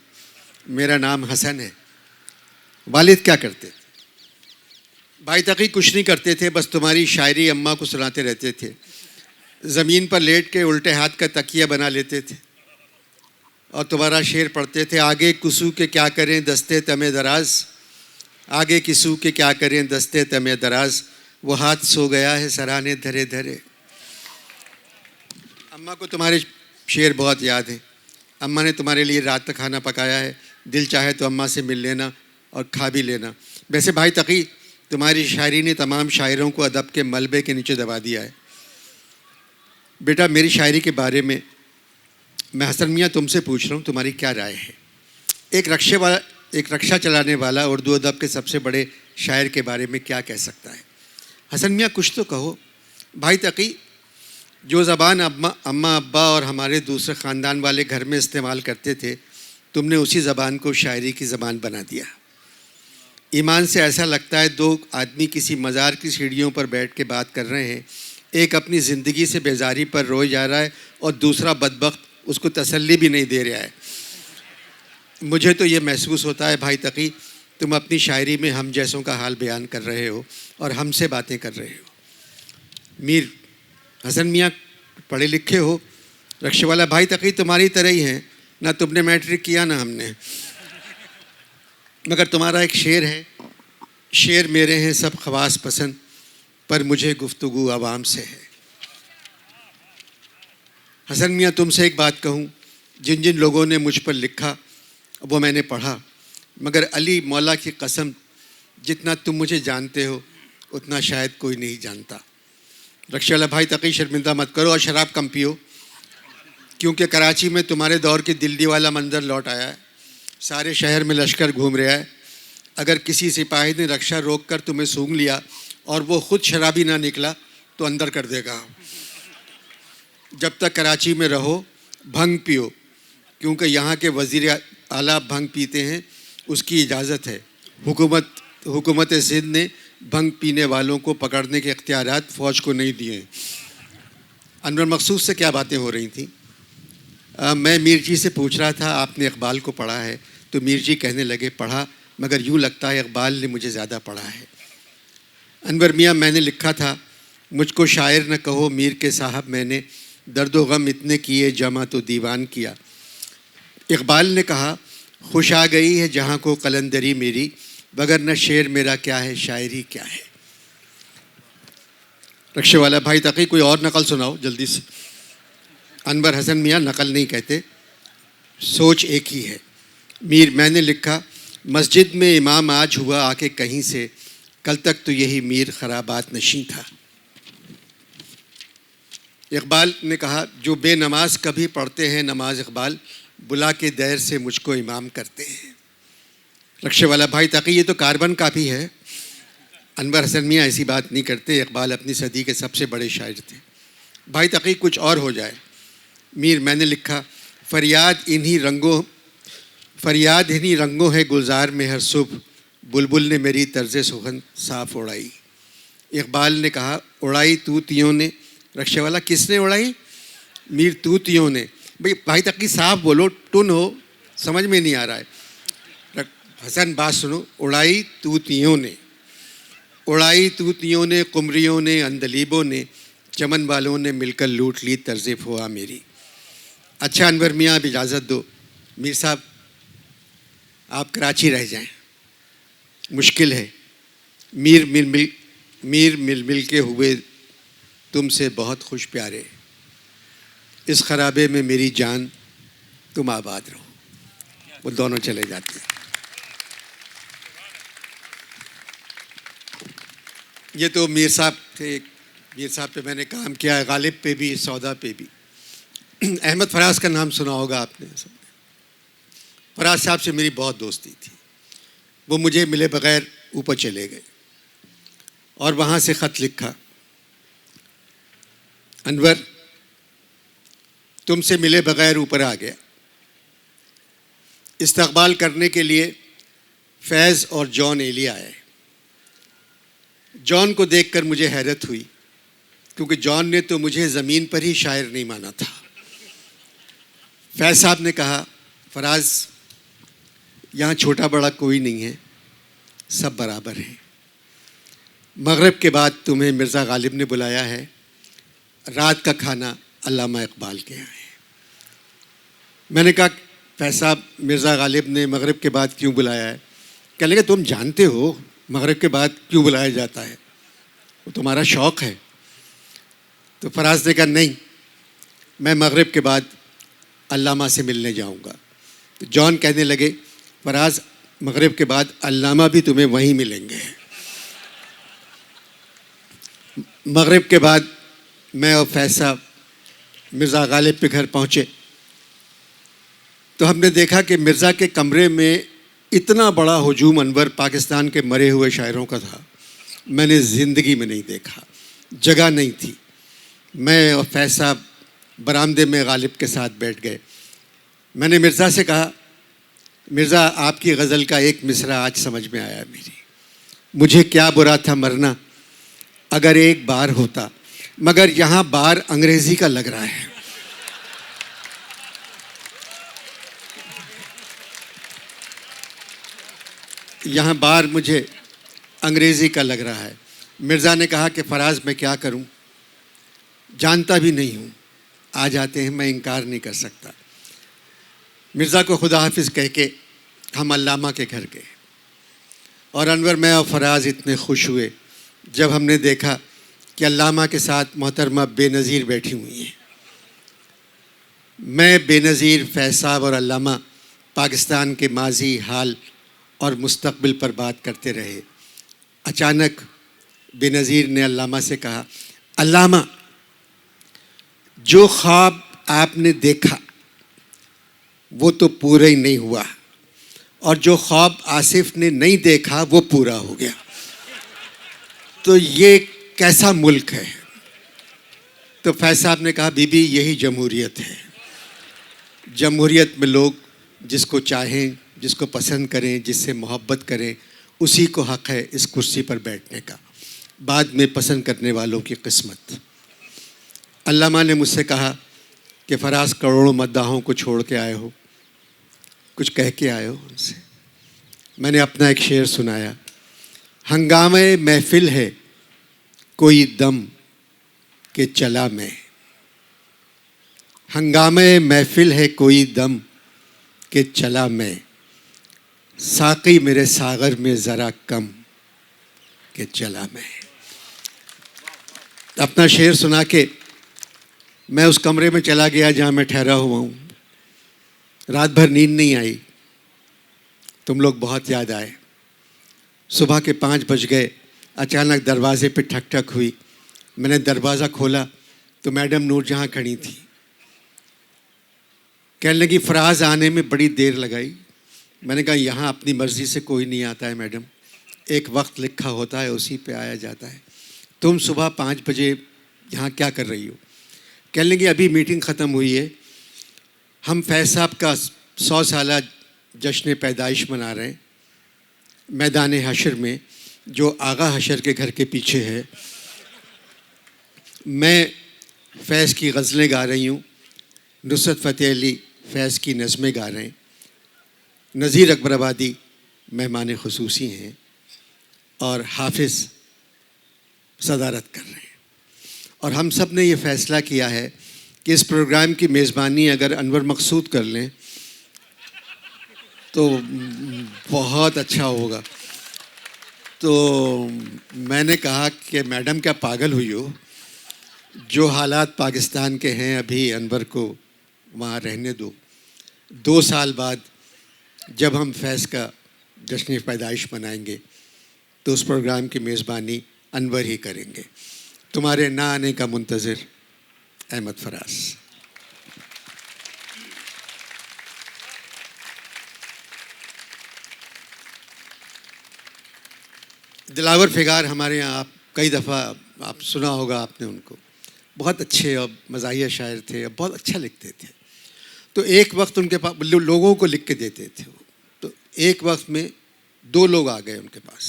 S1: میرا نام حسن ہے. والد کیا کرتے؟ بھائی تقی کچھ نہیں کرتے تھے, بس تمہاری شاعری اماں کو سناتے رہتے تھے. زمین پر لیٹ کے الٹے ہاتھ کا تکیہ بنا لیتے تھے اور تمہارا شعر پڑھتے تھے. آگے کسو کے کیا کریں دستے تمہیں دراز, آگے کسو کے کیا کریں دستے تمہیں دراز, وہ ہاتھ سو گیا ہے سرانے دھرے دھرے. اماں کو تمہارے شعر بہت یاد ہیں. اماں نے تمہارے لیے رات کا کھانا پکایا ہے, دل چاہے تو اماں سے مل لینا اور کھا بھی لینا. ویسے بھائی تقی تمہاری شاعری نے تمام شاعروں کو ادب کے ملبے کے نیچے دبا دیا ہے. بیٹا میری شاعری کے بارے میں حسن میاں تم سے پوچھ رہا ہوں, تمہاری کیا رائے ہے؟ ایک رکشہ چلانے والا اردو ادب کے سب سے بڑے شاعر کے بارے میں کیا کہہ سکتا ہے؟ حسن میاں کچھ تو کہو. بھائی تقی جو زبان اماں ابا اور ہمارے دوسرے خاندان والے گھر میں استعمال کرتے تھے, تم نے اسی زبان کو شاعری کی زبان بنا دیا. ایمان سے ایسا لگتا ہے 2 آدمی کسی مزار کی سیڑھیوں پر بیٹھ کے بات کر رہے ہیں. ایک اپنی زندگی سے بیزاری پر روئے جا رہا ہے اور دوسرا بدبخت اس کو تسلی بھی نہیں دے رہا ہے. مجھے تو یہ محسوس ہوتا ہے بھائی تقی تم اپنی شاعری میں ہم جیسوں کا حال بیان کر رہے ہو اور ہم سے باتیں کر رہے ہو. میر حسن میاں پڑھے لکھے ہو. رکشے والا بھائی تقی تمہاری طرح ہی ہیں, نہ تم نے میٹرک کیا نہ ہم نے, مگر تمہارا ایک شعر ہے, شعر میرے ہیں سب خواص پسند پر مجھے گفتگو عوام سے ہے. حسن میاں تم سے ایک بات کہوں, جن جن لوگوں نے مجھ پر لکھا وہ میں نے پڑھا, مگر علی مولا کی قسم جتنا تم مجھے جانتے ہو اتنا شاید کوئی نہیں جانتا. رکشے والا بھائی تقی شرمندہ مت کرو اور شراب کم پیو, کیونکہ کراچی میں تمہارے دور کی دلی والا منظر لوٹ آیا ہے. سارے شہر میں لشکر گھوم رہا ہے. اگر کسی سپاہی نے رکشہ روک کر تمہیں سونگھ لیا اور وہ خود شرابی نہ نکلا تو اندر کر دے گا. جب تک کراچی میں رہو بھنگ پیو, کیونکہ یہاں کے وزیر اعلیٰ بھنگ پیتے ہیں, اس کی اجازت ہے. حکومت سندھ نے بھنگ پینے والوں کو پکڑنے کے اختیارات فوج کو نہیں دیے. انور مقصود سے کیا باتیں ہو رہی تھیں؟ میں میر جی سے پوچھ رہا تھا آپ نے اقبال کو پڑھا ہے؟ تو میر جی کہنے لگے پڑھا, مگر یوں لگتا ہے اقبال نے مجھے زیادہ پڑھا ہے. انور میاں میں نے لکھا تھا مجھ کو شاعر نہ کہو میر کے صاحب, میں نے درد و غم اتنے کیے جمع تو دیوان کیا. اقبال نے کہا خوش آ گئی ہے جہاں کو قلندری میری, بگر نہ شعر میرا کیا ہے شاعری کیا ہے. رکشے والا بھائی تقی کوئی اور نقل سناؤ جلدی سے. انور حسن میاں نقل نہیں کہتے, سوچ ایک ہی ہے. میر میں نے لکھا مسجد میں امام آج ہوا آ کے کہیں سے, کل تک تو یہی میر خرابات نشیں تھا. اقبال نے کہا جو بے نماز کبھی پڑھتے ہیں نماز اقبال, بلا کے دیر سے مجھ کو امام کرتے ہیں. رکشے والا بھائی تقی یہ تو کاربن کاپی ہے. انور حسن میاں ایسی بات نہیں کرتے, اقبال اپنی صدی کے سب سے بڑے شاعر تھے. بھائی تقی کچھ اور ہو جائے. میر میں نے لکھا فریاد انہی رنگوں ہے گلزار میں ہر صبح, بلبل نے میری طرز سخن صاف اڑائی. اقبال نے کہا اڑائی طوطیوں نے. رکشے والا کس نے اڑائی؟ میر طوطیوں نے. بھائی تقی صاف بولو, ٹن ہو سمجھ میں نہیں آ رہا ہے. حسن بات سنو, اڑائی طوطیوں نے. اڑائی طوطیوں نے, قمریوں نے, اندلیبوں نے, چمن والوں نے مل کر لوٹ لی طرز فوا میری. اچھا انور میاں اب اجازت دو, میر صاحب آپ کراچی رہ جائیں، مشکل ہے. میر مل مل کے ہوئے تم سے بہت خوش پیارے، اس خرابے میں میری جان تم آباد رہو. وہ دونوں چلے جاتے ہیں. یہ تو میر صاحب تھے. میر صاحب پہ میں نے کام کیا ہے، غالب پہ بھی، سودا پہ بھی. احمد فراز کا نام سنا ہوگا آپ نے. فراز صاحب سے میری بہت دوستی تھی. وہ مجھے ملے بغیر اوپر چلے گئے اور وہاں سے خط لکھا، انور تم سے ملے بغیر اوپر آ گیا. استقبال کرنے کے لیے فیض اور جان ایلی آئے. جان کو دیکھ کر مجھے حیرت ہوئی، کیونکہ جان نے تو مجھے زمین پر ہی شاعر نہیں مانا تھا. فیض صاحب نے کہا، فراز یہاں چھوٹا بڑا کوئی نہیں ہے، سب برابر ہیں. مغرب کے بعد تمہیں مرزا غالب نے بلایا ہے، رات کا کھانا علامہ اقبال کے یہاں ہے. میں نے کہا، فیض صاحب مرزا غالب نے مغرب کے بعد کیوں بلایا ہے؟ کہنے لگے تم جانتے ہو مغرب کے بعد کیوں بلایا جاتا ہے، وہ تمہارا شوق ہے. تو فراز نے کہا نہیں، میں مغرب کے بعد علامہ سے ملنے جاؤں گا. تو جان کہنے لگے، فراز مغرب کے بعد علامہ بھی تمہیں وہیں ملیں گے. مغرب کے بعد میں اور فیض صاحب مرزا غالب پہ گھر پہنچے تو ہم نے دیکھا کہ مرزا کے کمرے میں اتنا بڑا ہجوم انور پاکستان کے مرے ہوئے شاعروں کا تھا، میں نے زندگی میں نہیں دیکھا. جگہ نہیں تھی. میں اور فیض صاحب برآمدے میں غالب کے ساتھ بیٹھ گئے. میں نے مرزا سے کہا، مرزا آپ کی غزل کا ایک مصرع آج سمجھ میں آیا میری. مجھے کیا برا تھا مرنا اگر ایک بار ہوتا، مگر یہاں بار انگریزی کا لگ رہا ہے. یہاں بار مجھے انگریزی کا لگ رہا ہے. مرزا نے کہا کہ فراز میں کیا کروں، جانتا بھی نہیں ہوں. آ جاتے ہیں، میں انکار نہیں کر سکتا. مرزا کو خدا حافظ کہہ کے ہم علامہ کے گھر گئے اور انور، میں اور فراز اتنے خوش ہوئے جب ہم نے دیکھا کہ علامہ کے ساتھ محترمہ بے نظیر بیٹھی ہوئی ہیں. میں بے نظیر، فیض صاحب اور علامہ پاکستان کے ماضی، حال اور مستقبل پر بات کرتے رہے. اچانک بے نظیر نے علامہ سے کہا، علامہ جو خواب آپ نے دیکھا وہ تو پورا ہی نہیں ہوا، اور جو خواب آصف نے نہیں دیکھا وہ پورا ہو گیا. تو یہ کیسا ملک ہے؟ تو فیض صاحب نے کہا، بی بی یہی جمہوریت ہے. جمہوریت میں لوگ جس کو چاہیں، جس کو پسند کریں، جس سے محبت کریں، اسی کو حق ہے اس کرسی پر بیٹھنے کا، بعد میں پسند کرنے والوں کی قسمت. علامہ نے مجھ سے کہا کہ فراز کروڑوں مداحوں کو چھوڑ کے آئے ہو، کچھ کہہ کے آئے ہو ان سے. میں نے اپنا ایک شعر سنایا، ہنگامہ محفل ہے کوئی دم کہ چلا میں. ہنگامہ محفل ہے کوئی دم کہ چلا میں، ساقی میرے ساغر میں ذرا کم کہ چلا میں. اپنا شعر سنا کے میں اس کمرے میں چلا گیا جہاں میں ٹھہرا ہوا ہوں. رات بھر نیند نہیں آئی. تم لوگ بہت یاد آئے. صبح کے 5 بج گئے. اچانک دروازے پہ ٹھک ٹھک ہوئی. میں نے دروازہ کھولا تو میڈم نور جہاں کھڑی تھی. کہنے لگی فراز آنے میں بڑی دیر لگائی. میں نے کہا یہاں اپنی مرضی سے کوئی نہیں آتا ہے میڈم، ایک وقت لکھا ہوتا ہے اسی پہ آیا جاتا ہے. تم صبح 5 بجے یہاں کیا کر رہی ہو؟ کہنے لگی ابھی میٹنگ ختم ہوئی ہے، ہم فیض صاحب کا 100 سالہ جشن پیدائش منا رہے ہیں میدان حشر میں، جو آغا حشر کے گھر کے پیچھے ہے. میں فیض کی غزلیں گا رہی ہوں، نصرت فتح علی فیض کی نظمیں گا رہے ہیں، نذیر اکبر آبادی مہمان خصوصی ہیں اور حافظ صدارت کر رہے ہیں. اور ہم سب نے یہ فیصلہ کیا ہے کہ اس پروگرام کی میزبانی اگر انور مقصود کر لیں تو بہت اچھا ہوگا. تو میں نے کہا کہ میڈم کیا پاگل ہوئی ہو, جو حالات پاکستان کے ہیں ابھی انور کو وہاں رہنے دو. 2 سال بعد جب ہم فیض کا جشن پیدائش منائیں گے تو اس پروگرام کی میزبانی انور ہی کریں گے. تمہارے نہ آنے کا منتظر, احمد فراز. دلاور فگار ہمارے یہاں, آپ کئی دفعہ آپ سنا ہوگا آپ نے ان کو, بہت اچھے اور مزاحیہ شاعر تھے, اور بہت اچھا لکھتے تھے. تو ایک وقت ان کے پاس لوگوں کو لکھ کے دیتے تھے وہ. تو ایک وقت میں 2 لوگ آ گئے ان کے پاس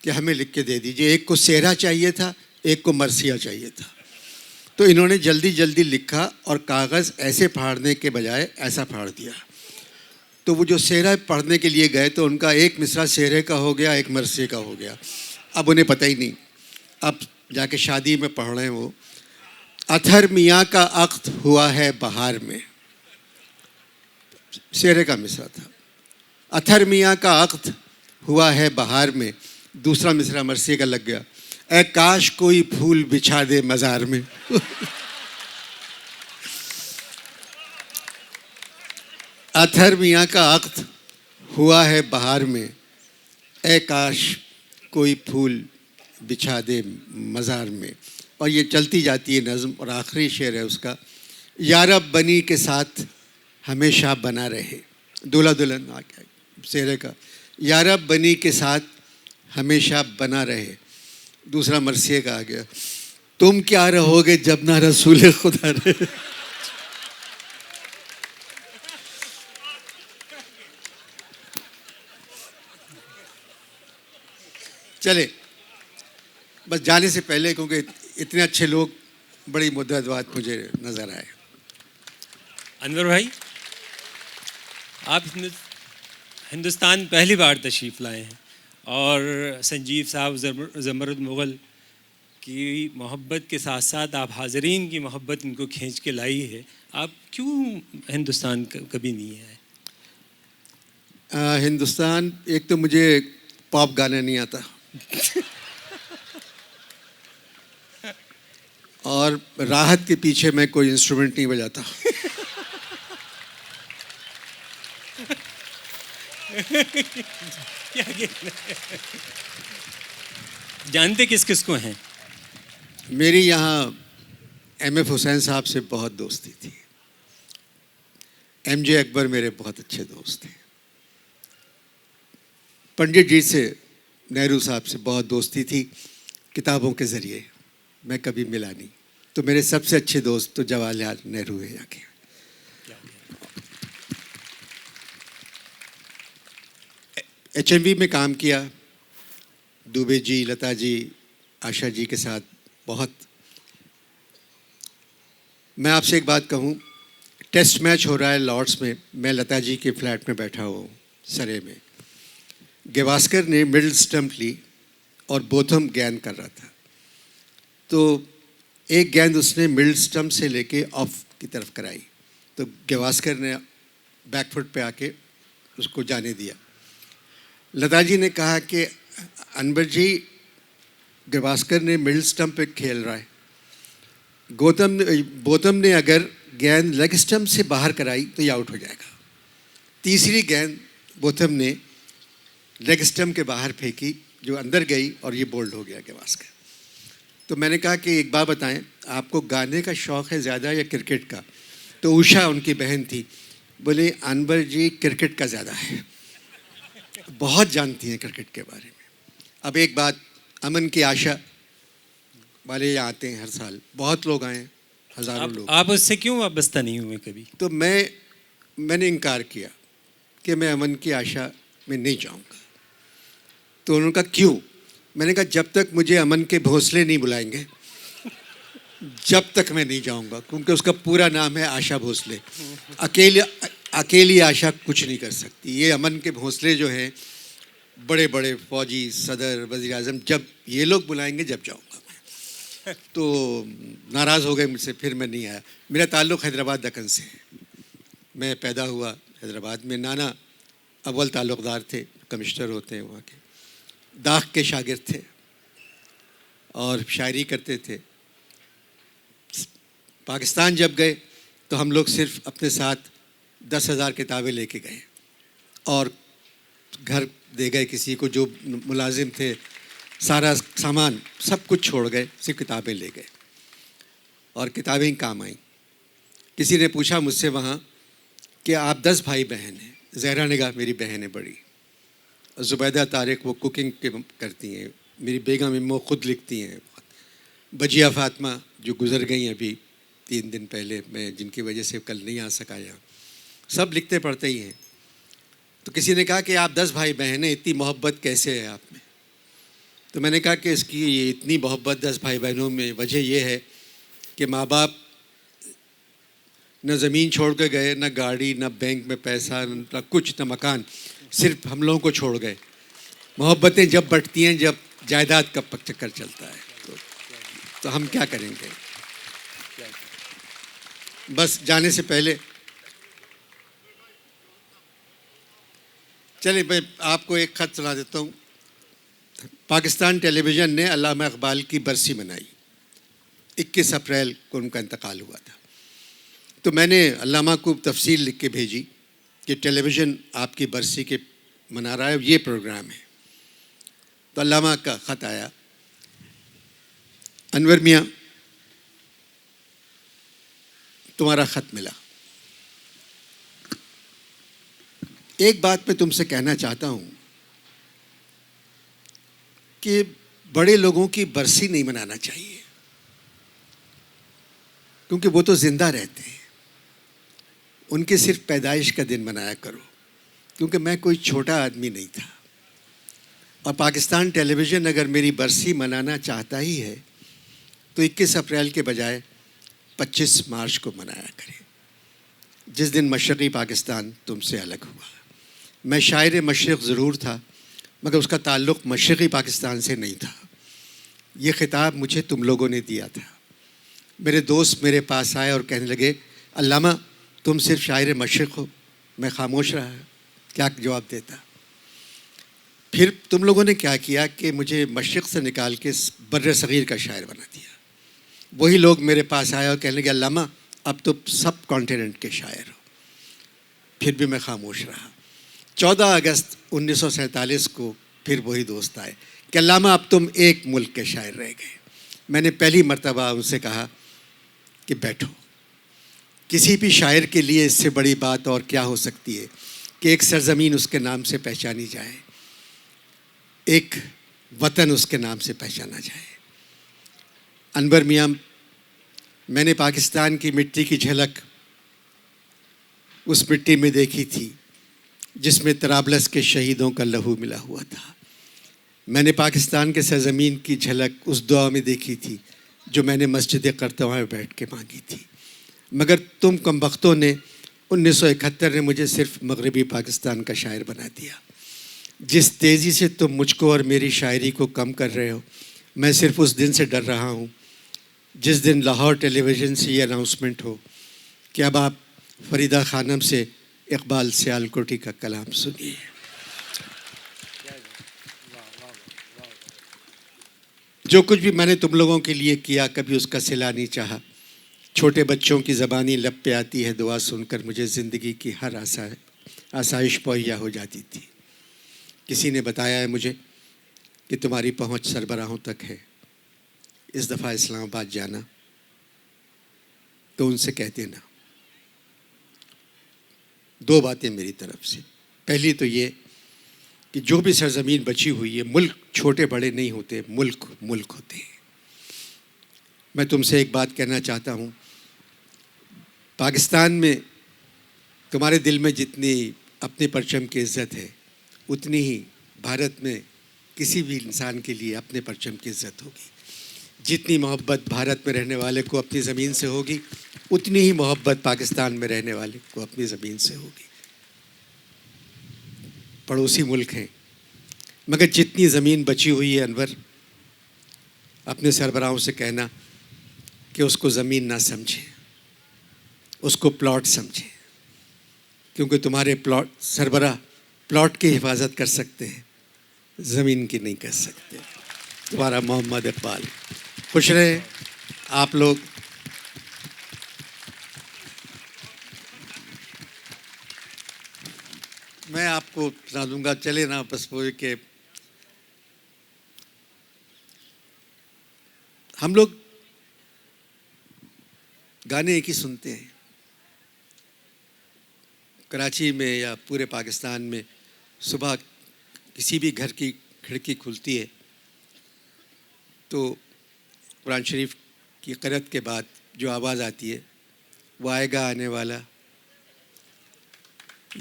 S1: کہ ہمیں لکھ کے دے دیجیے. ایک کو صحرا چاہیے تھا, ایک کو مرثیہ چاہیے تھا. تو انہوں نے جلدی جلدی لکھا اور کاغذ ایسے پھاڑنے کے بجائے ایسا پھاڑ دیا. تو وہ جو صحرا پڑھنے کے لیے گئے تو ان کا ایک مصرع صحرے کا ہو گیا, ایک مرثیے کا ہو گیا. اب انہیں پتہ ہی نہیں, اب جا کے شادی میں پڑھ رہے ہیں وہ. اتھر میاں کا عقد ہوا ہے بہار میں, صحرے کا مصرع تھا. اتھر میاں کا عقد ہوا ہے بہار میں, دوسرا مصرع مرثیے کا لگ گیا, اے کاش کوئی پھول بچھا دے مزار میں. اتھر میاں کا عقد ہوا ہے بہار میں, اے کاش کوئی پھول بچھا دے مزار میں. اور یہ چلتی جاتی ہے نظم, اور آخری شعر ہے اس کا, یارب بنی کے ساتھ ہمیشہ بنا رہے. دولہا دلہن آ گیا صحرے کا, یارب بنی کے ساتھ ہمیشہ بنا رہے. دوسرا مرثیے کا آ گیا, تم کیا رہو گے جب نہ رسول خدا رہے. چلے بس جانے سے پہلے, کیونکہ اتنے اچھے لوگ, بڑی مدت بعد مجھے نظر آئے.
S3: انور بھائی, آپ ہندوستان پہلی بار تشریف لائے ہیں, اور سنجیو صاحب, زمرد مغل کی محبت کے ساتھ ساتھ آپ حاضرین کی محبت ان کو کھینچ کے لائی ہے. آپ کیوں ہندوستان کبھی نہیں آئے؟
S1: ہندوستان, ایک تو مجھے پاپ گانا نہیں آتا, اور راحت کے پیچھے میں کوئی انسٹرومنٹ نہیں بجاتا.
S3: جانتے کس کس کو ہیں؟
S1: میری یہاں ایم ایف حسین صاحب سے بہت دوستی تھی. ایم جے اکبر میرے بہت اچھے دوست تھے. پنڈت جی سے, نہرو صاحب سے بہت دوستی تھی کتابوں کے ذریعے, میں کبھی ملا نہیں. تو میرے سب سے اچھے دوست تو جواہر لال نہرو ہے یہاں کے. ایچ ایم وی میں کام کیا, دوبے جی, لتا جی, آشا جی کے ساتھ بہت. میں آپ سے ایک بات کہوں, ٹیسٹ میچ ہو رہا ہے لارڈس میں, میں لتا جی کے فلیٹ میں بیٹھا ہوا ہوں سرے میں. گواسکر نے مڈل سٹمپ لی اور بوتھم گیند کر رہا تھا. تو ایک گیند اس نے مڈل سٹمپ سے لے کے آف کی طرف کرائی, تو گواسکر نے بیک فٹ پہ آ کے اس کو جانے دیا. لتا جی نے کہا کہ انور جی, گواسکر نے مڈل سٹمپ پہ کھیل رہا ہے, بوتم نے اگر گیند لیگ سٹمپ سے باہر کرائی تو یہ آؤٹ ہو جائے گا. تیسری گیند بوتم نے لیگ سٹمپ کے باہر پھینکی, جو اندر گئی, اور یہ بولڈ ہو گیا گواسکر. تو میں نے کہا کہ ایک بات بتائیں, آپ کو گانے کا شوق ہے زیادہ یا کرکٹ کا؟ تو اوشا ان کی بہن تھی, بولے انور جی کرکٹ کا زیادہ ہے, بہت جانتی ہیں کرکٹ کے بارے میں. اب ایک بات, امن کی آشا والے یہاں آتے ہیں ہر سال, بہت لوگ آئے ہیں, ہزاروں لوگ.
S3: آپ اس سے کیوں وابستہ نہیں ہوئے کبھی؟
S1: تو میں نے انکار کیا کہ میں امن کی آشا میں نہیں جاؤں گا. تو انہوں نے کہا کیوں؟ میں نے کہا جب تک مجھے امن کے بھونسلے نہیں بلائیں گے جب تک میں نہیں جاؤں گا, کیونکہ اس کا پورا نام ہے آشا بھونسلے. اکیلی آشا کچھ نہیں کر سکتی. یہ امن کے بھونسلے جو ہیں, بڑے بڑے فوجی, صدر, وزیر اعظم, جب یہ لوگ بلائیں گے جب جاؤں گا میں. تو ناراض ہو گئے مجھ سے, پھر میں نہیں آیا. میرا تعلق حیدرآباد دکن سے ہے, میں پیدا ہوا حیدرآباد میں. نانا اول تعلق دار تھے، کمشنر ہوتے ہیں وہاں کے، داغ کے شاگرد تھے اور شاعری کرتے تھے. پاکستان جب گئے تو ہم لوگ صرف اپنے ساتھ 10,000 کتابیں لے کے گئے اور گھر دے گئے کسی کو جو ملازم تھے، سارا سامان سب کچھ چھوڑ گئے، صرف کتابیں لے گئے اور کتابیں ہی کام آئیں. کسی نے پوچھا مجھ سے وہاں کہ آپ 10 بھائی بہن ہیں، زہرا نگاہ میری بہن ہے بڑی، زبیدہ طارق وہ کوکنگ کرتی ہیں، میری بیگم امو خود لکھتی ہیں، بجیہ فاطمہ جو گزر گئی ابھی 3 دن پہلے، میں جن کی وجہ سے کل نہیں آ سکا یہاں، سب لکھتے پڑھتے ہی ہیں. تو کسی نے کہا کہ آپ 10 بھائی بہن ہیں، اتنی محبت کیسے ہے آپ میں؟ تو میں نے کہا کہ اس کی اتنی محبت 10 بھائی بہنوں میں وجہ یہ ہے کہ ماں باپ نہ زمین چھوڑ کے گئے، نہ گاڑی، نہ بینک میں پیسہ، نہ کچھ، نہ مکان، صرف ہم لوگوں کو چھوڑ گئے. محبتیں جب بٹتی ہیں جب جائیداد کا چکر چلتا ہے، تو ہم کیا کریں گے؟ بس جانے سے پہلے چلے میں آپ کو ایک خط سنا دیتا ہوں. پاکستان ٹیلی ویژن نے علامہ اقبال کی برسی منائی، 21 اپریل کو ان کا انتقال ہوا تھا. تو میں نے علامہ کو تفصیل لکھ کے بھیجی کہ ٹیلی ویژن آپ کی برسی کے منا رہا ہے، یہ پروگرام ہے. تو علامہ کا خط آیا: انور میاں، تمہارا خط ملا. ایک بات میں تم سے کہنا چاہتا ہوں کہ بڑے لوگوں کی برسی نہیں منانا چاہیے، کیونکہ وہ تو زندہ رہتے ہیں. ان کے صرف پیدائش کا دن منایا کرو، کیونکہ میں کوئی چھوٹا آدمی نہیں تھا. اور پاکستان ٹیلی ویژن اگر میری برسی منانا چاہتا ہی ہے تو 21 اپریل کے بجائے 25 مارچ کو منایا کرے، جس دن مشرقی پاکستان تم سے الگ ہوا. میں شاعر مشرق ضرور تھا، مگر اس کا تعلق مشرقی پاکستان سے نہیں تھا. یہ خطاب مجھے تم لوگوں نے دیا تھا. میرے دوست میرے پاس آئے اور کہنے لگے: علامہ تم صرف شاعر مشرق ہو. میں خاموش رہا، کیا جواب دیتا. پھر تم لوگوں نے کیا کیا کہ مجھے مشرق سے نکال کے بر صغیر کا شاعر بنا دیا. وہی لوگ میرے پاس آئے اور کہنے لگے: علامہ اب تو سب کانٹیننٹ کے شاعر ہو. پھر بھی میں خاموش رہا. 14 اگست 1947 کو پھر وہی دوست آئے کہ علامہ اب تم ایک ملک کے شاعر رہ گئے. میں نے پہلی مرتبہ ان سے کہا کہ بیٹھو. کسی بھی شاعر کے لیے اس سے بڑی بات اور کیا ہو سکتی ہے کہ ایک سرزمین اس کے نام سے پہچانی جائے، ایک وطن اس کے نام سے پہچانا جائے. انور میاں، میں نے پاکستان کی مٹی کی جھلک اس مٹی میں دیکھی تھی جس میں طرابلس کے شہیدوں کا لہو ملا ہوا تھا. میں نے پاکستان کے سرزمین کی جھلک اس دعا میں دیکھی تھی جو میں نے مسجد قرطبہ میں بیٹھ کے مانگی تھی. مگر تم کم بختوں نے 1971 نے مجھے صرف مغربی پاکستان کا شاعر بنا دیا. جس تیزی سے تم مجھ کو اور میری شاعری کو کم کر رہے ہو، میں صرف اس دن سے ڈر رہا ہوں جس دن لاہور ٹیلی ویژن سے یہ اناؤنسمنٹ ہو کہ اب آپ فریدہ خانم سے اقبال سیالکوٹی کا کلام سنیے. جو کچھ بھی میں نے تم لوگوں کے لیے کیا کبھی اس کا صلہ نہیں چاہا. چھوٹے بچوں کی زبانی لب پہ آتی ہے دعا سن کر مجھے زندگی کی ہر آسائش مہیا ہو جاتی تھی. کسی نے بتایا ہے مجھے کہ تمہاری پہنچ سربراہوں تک ہے. اس دفعہ اسلام آباد جانا تو ان سے کہہ دینا 2 باتیں میری طرف سے. پہلی تو یہ کہ جو بھی سرزمین بچی ہوئی ہے، ملک چھوٹے بڑے نہیں ہوتے، ملک ملک ہوتے ہیں. میں تم سے ایک بات کہنا چاہتا ہوں، پاکستان میں تمہارے دل میں جتنی اپنے پرچم کی عزت ہے اتنی ہی بھارت میں کسی بھی انسان کے لیے اپنے پرچم کی عزت ہوگی. جتنی محبت بھارت میں رہنے والے کو اپنی زمین سے ہوگی اتنی ہی محبت پاکستان میں رہنے والے کو اپنی زمین سے ہوگی. پڑوسی ملک ہیں، مگر جتنی زمین بچی ہوئی ہے انور، اپنے سربراہوں سے کہنا کہ اس کو زمین نہ سمجھیں، اس کو پلاٹ سمجھیں، کیونکہ تمہارے پلاٹ سربراہ پلاٹ کی حفاظت کر سکتے ہیں، زمین کی نہیں کر سکتے. تمہارا محمد اقبال. خوش رہے آپ لوگ. میں آپ کو سنا دوں گا، چلے نا بس وہ کہ ہم لوگ گانے ایک ہی سنتے ہیں. کراچی میں یا پورے پاکستان میں صبح کسی بھی گھر کی کھڑکی کھلتی ہے تو قرآن شریف کی قرأت کے بعد جو آواز آتی ہے وہ آئے گا آنے والا،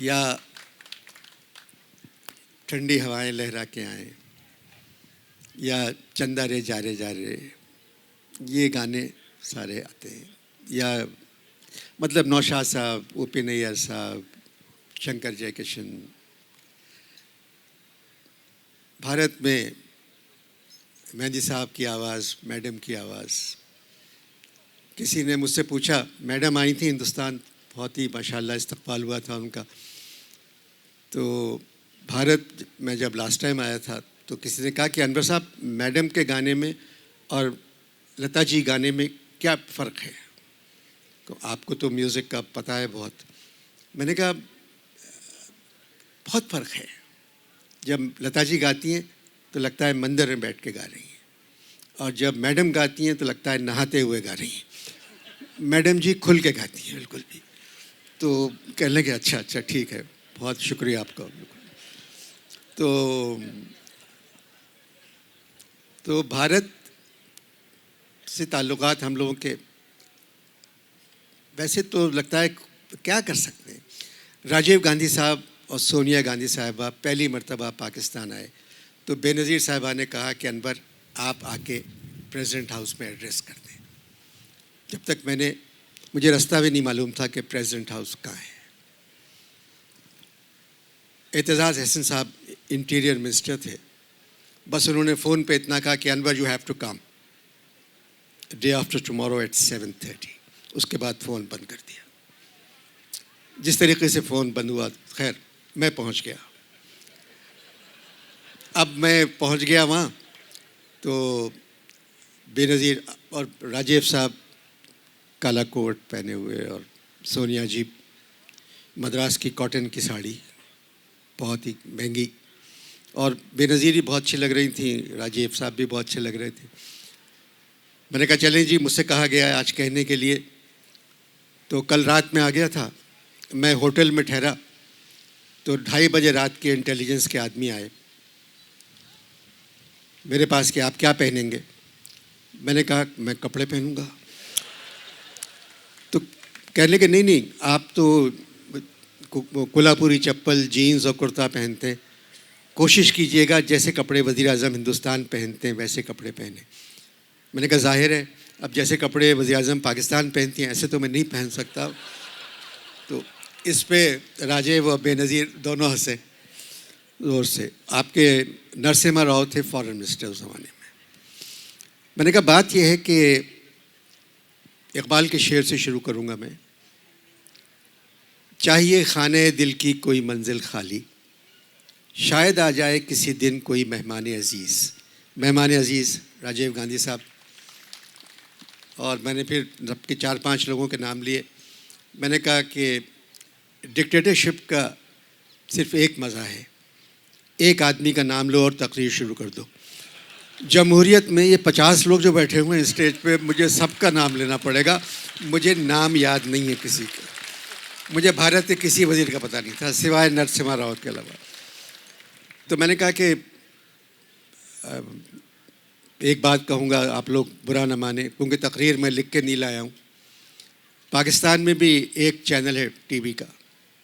S1: یا ٹھنڈی ہوائیں لہرا کے آئیں، یا چندہ رے جارے جارے، یہ گانے سارے آتے ہیں. یا مطلب نوشاد صاحب، او پی نیر صاحب، شنکر جے کشن. بھارت میں مہندی صاحب کی آواز، میڈم کی آواز. کسی نے مجھ سے پوچھا، میڈم آئی تھیں ہندوستان، بہت ہی ماشاءاللہ استقبال ہوا تھا ان کا. تو بھارت میں جب لاسٹ ٹائم آیا تھا تو کسی نے کہا کہ انور صاحب میڈم کے گانے میں اور لتا جی گانے میں کیا فرق ہے؟ تو آپ کو تو میوزک کا پتہ ہے بہت. میں نے کہا بہت فرق ہے. جب لتا جی گاتی ہیں تو لگتا ہے مندر میں بیٹھ کے گا رہی ہیں، اور جب میڈم گاتی ہیں تو لگتا ہے نہاتے ہوئے گا رہی ہیں. میڈم جی کھل کے گاتی ہیں بالکل بھی. تو کہنے لگے اچھا ٹھیک ہے، بہت شکریہ آپ کا. تو بھارت سے تعلقات ہم لوگوں کے ویسے تو لگتا ہے کیا کر سکتے ہیں. راجیو گاندھی صاحب اور سونیا گاندھی صاحبہ پہلی مرتبہ پاکستان آئے تو بے نظیر صاحبہ نے کہا کہ انور آپ آ کے پریزیڈنٹ ہاؤس میں ایڈریس کر دیں. جب تک مجھے راستہ بھی نہیں معلوم تھا کہ پریزیڈنٹ ہاؤس کہاں ہے. اعتزاز احسن صاحب انٹیریئر منسٹر تھے، بس انہوں نے فون پہ اتنا کہا کہ Anwar you have to come day after tomorrow at 7:30. اس کے بعد فون بند کر دیا. جس طریقے سے فون بند ہوا، خیر میں پہنچ گیا. اب میں پہنچ گیا وہاں تو بے نظیر اور راجیو صاحب کالا کوٹ پہنے ہوئے، اور سونیا جی مدراس کی کاٹن کی ساڑی بہت ہی مہنگی، اور بے نظیر ہی بہت اچھی لگ رہی تھیں، راجیو صاحب بھی بہت اچھے لگ رہے تھے. میں نے کہا چلیں جی، مجھ سے کہا گیا ہے آج کہنے کے لیے. تو کل رات میں آ گیا تھا، میں ہوٹل میں ٹھہرا تو 2:30 بجے رات کے انٹیلیجنس کے آدمی آئے میرے پاس کہ آپ کیا پہنیں گے. میں نے کہا میں کپڑے پہنوں گا. تو کہنے کہ نہیں آپ تو کولہاپوری چپل، جینز اور کرتا پہنتے ہیں، کوشش کیجئے گا جیسے کپڑے وزیر اعظم ہندوستان پہنتے ہیں ویسے کپڑے پہنیں. میں نے کہا ظاہر ہے اب جیسے کپڑے وزیر اعظم پاکستان پہنتی ہیں ایسے تو میں نہیں پہن سکتا. تو اس پہ راجیو و بے نظیر دونوں ہنسے زور سے. آپ کے نرسمہا راؤ تھے فارن منسٹر اس زمانے میں. میں نے کہا بات یہ ہے کہ اقبال کے شعر سے شروع کروں گا میں. چاہیے خانے دل کی کوئی منزل خالی، شاید آ جائے کسی دن کوئی مہمان عزیز. مہمان عزیز راجیو گاندھی صاحب. اور میں نے پھر رب کے 4-5 لوگوں کے نام لیے. میں نے کہا کہ ڈکٹیٹرشپ کا صرف ایک مزہ ہے، ایک آدمی کا نام لو اور تقریر شروع کر دو. جمہوریت میں یہ 50 لوگ جو بیٹھے ہوئے ہیں اسٹیج پہ، مجھے سب کا نام لینا پڑے گا. مجھے نام یاد نہیں ہے کسی کا. مجھے بھارت کے کسی وزیر کا پتہ نہیں تھا سوائے نرسمہا راؤ کے علاوہ. تو میں نے کہا کہ ایک بات کہوں گا، آپ لوگ برا نہ مانیں کیونکہ تقریر میں لکھ کے نہیں لایا ہوں. پاکستان میں بھی ایک چینل ہے ٹی وی کا،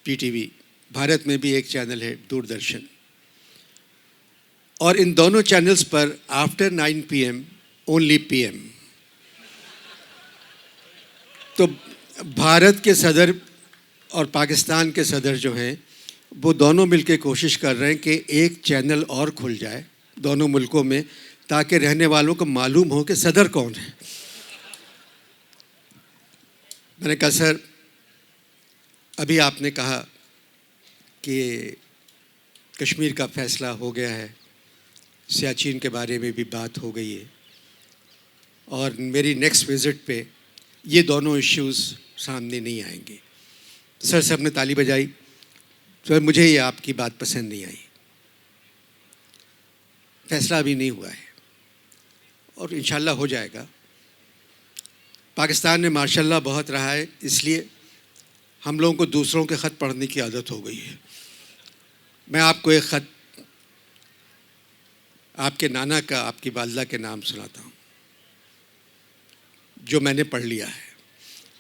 S1: پی ٹی وی. بھارت میں بھی ایک چینل ہے دوردرشن. اور ان دونوں چینلز پر آفٹر 9 PM اونلی PM. تو بھارت کے صدر اور پاکستان کے صدر جو ہیں وہ دونوں مل کے کوشش کر رہے ہیں کہ ایک چینل اور کھل جائے دونوں ملکوں میں تاکہ رہنے والوں کو معلوم ہو کہ صدر کون ہے. میں نے کہا سر ابھی آپ نے کہا کہ کشمیر کا فیصلہ ہو گیا ہے، سیاچین کے بارے میں بھی بات ہو گئی ہے، اور میری نیکسٹ وزٹ پہ یہ دونوں ایشوز سامنے نہیں آئیں گے۔ سر صاحب نے تالی بجائی، سر مجھے یہ آپ کی بات پسند نہیں آئی، فیصلہ ابھی نہیں ہوا ہے اور انشاءاللہ ہو جائے گا۔ پاکستان نے ماشاء اللہ بہت رہا ہے، اس لیے ہم لوگوں کو دوسروں کے خط پڑھنے کی عادت ہو گئی ہے۔ میں آپ کو ایک خط آپ کے نانا کا، آپ کی والدہ کے نام سناتا ہوں جو میں نے پڑھ لیا ہے۔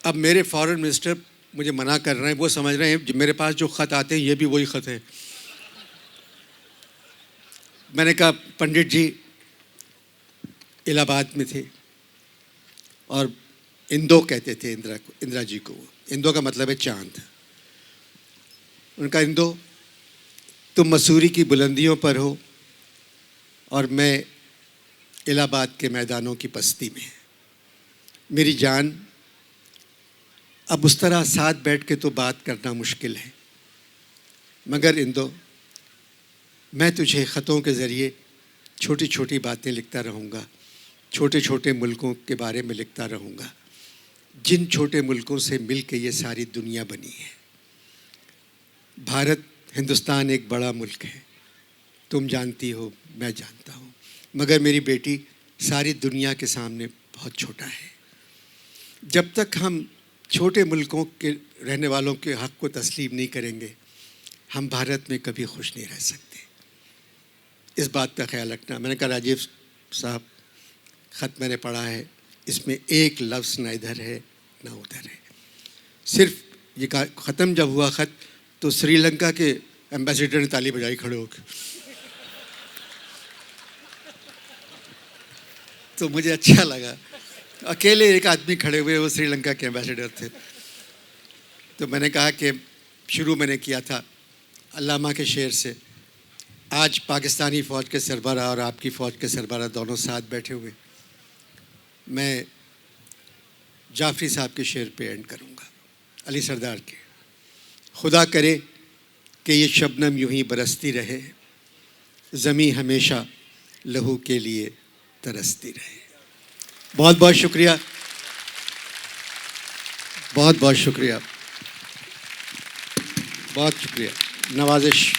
S1: اب میرے فارن منسٹر مجھے منع کر رہے ہیں، وہ سمجھ رہے ہیں میرے پاس جو خط آتے ہیں یہ بھی وہی خط ہیں۔ میں نے کہا پنڈت جی الہ آباد میں تھے اور اندو کہتے تھے اندرا جی کو، اندو کا مطلب ہے چاند۔ ان کا اندو تم مسوری کی بلندیوں پر ہو اور میں الہ آباد کے میدانوں کی پستی میں۔ میری جان اب اس طرح ساتھ بیٹھ کے تو بات کرنا مشکل ہے، مگر اندو میں تجھے خطوں کے ذریعے چھوٹی چھوٹی باتیں لکھتا رہوں گا، چھوٹے چھوٹے ملکوں کے بارے میں لکھتا رہوں گا، جن چھوٹے ملکوں سے مل کے یہ ساری دنیا بنی ہے۔ بھارت ہندوستان ایک بڑا ملک ہے، تم جانتی ہو، میں جانتا ہوں، مگر میری بیٹی ساری دنیا کے سامنے بہت چھوٹا ہے۔ جب تک ہم چھوٹے ملکوں کے رہنے والوں کے حق کو تسلیم نہیں کریں گے، ہم بھارت میں کبھی خوش نہیں رہ سکتے۔ اس بات کا خیال رکھنا۔ میں نے کہا راجیو صاحب خط میں نے پڑھا ہے، اس میں ایک لفظ نہ ادھر ہے نہ ادھر ہے، صرف یہ ختم جب ہوا خط تو سری لنکا کے ایمبیسیڈر نے تالی بجائی کھڑے ہو کے، تو مجھے اچھا لگا۔ اکیلے ایک آدمی کھڑے ہوئے، وہ سری لنکا کے ایمبیسیڈر تھے۔ تو میں نے کہا کہ شروع میں نے کیا تھا علامہ کے شعر سے، آج پاکستانی فوج کے سربراہ اور آپ کی فوج کے سربراہ دونوں ساتھ بیٹھے ہوئے، میں جعفری صاحب کے شعر پہ اینڈ کروں گا، علی سردار کے۔ خدا کرے کہ یہ شبنم یوں ہی برستی رہے، زمیں ہمیشہ لہو کے لیے ترستی رہے۔ بہت بہت شکریہ، بہت بہت شکریہ، بہت شکریہ، نوازش۔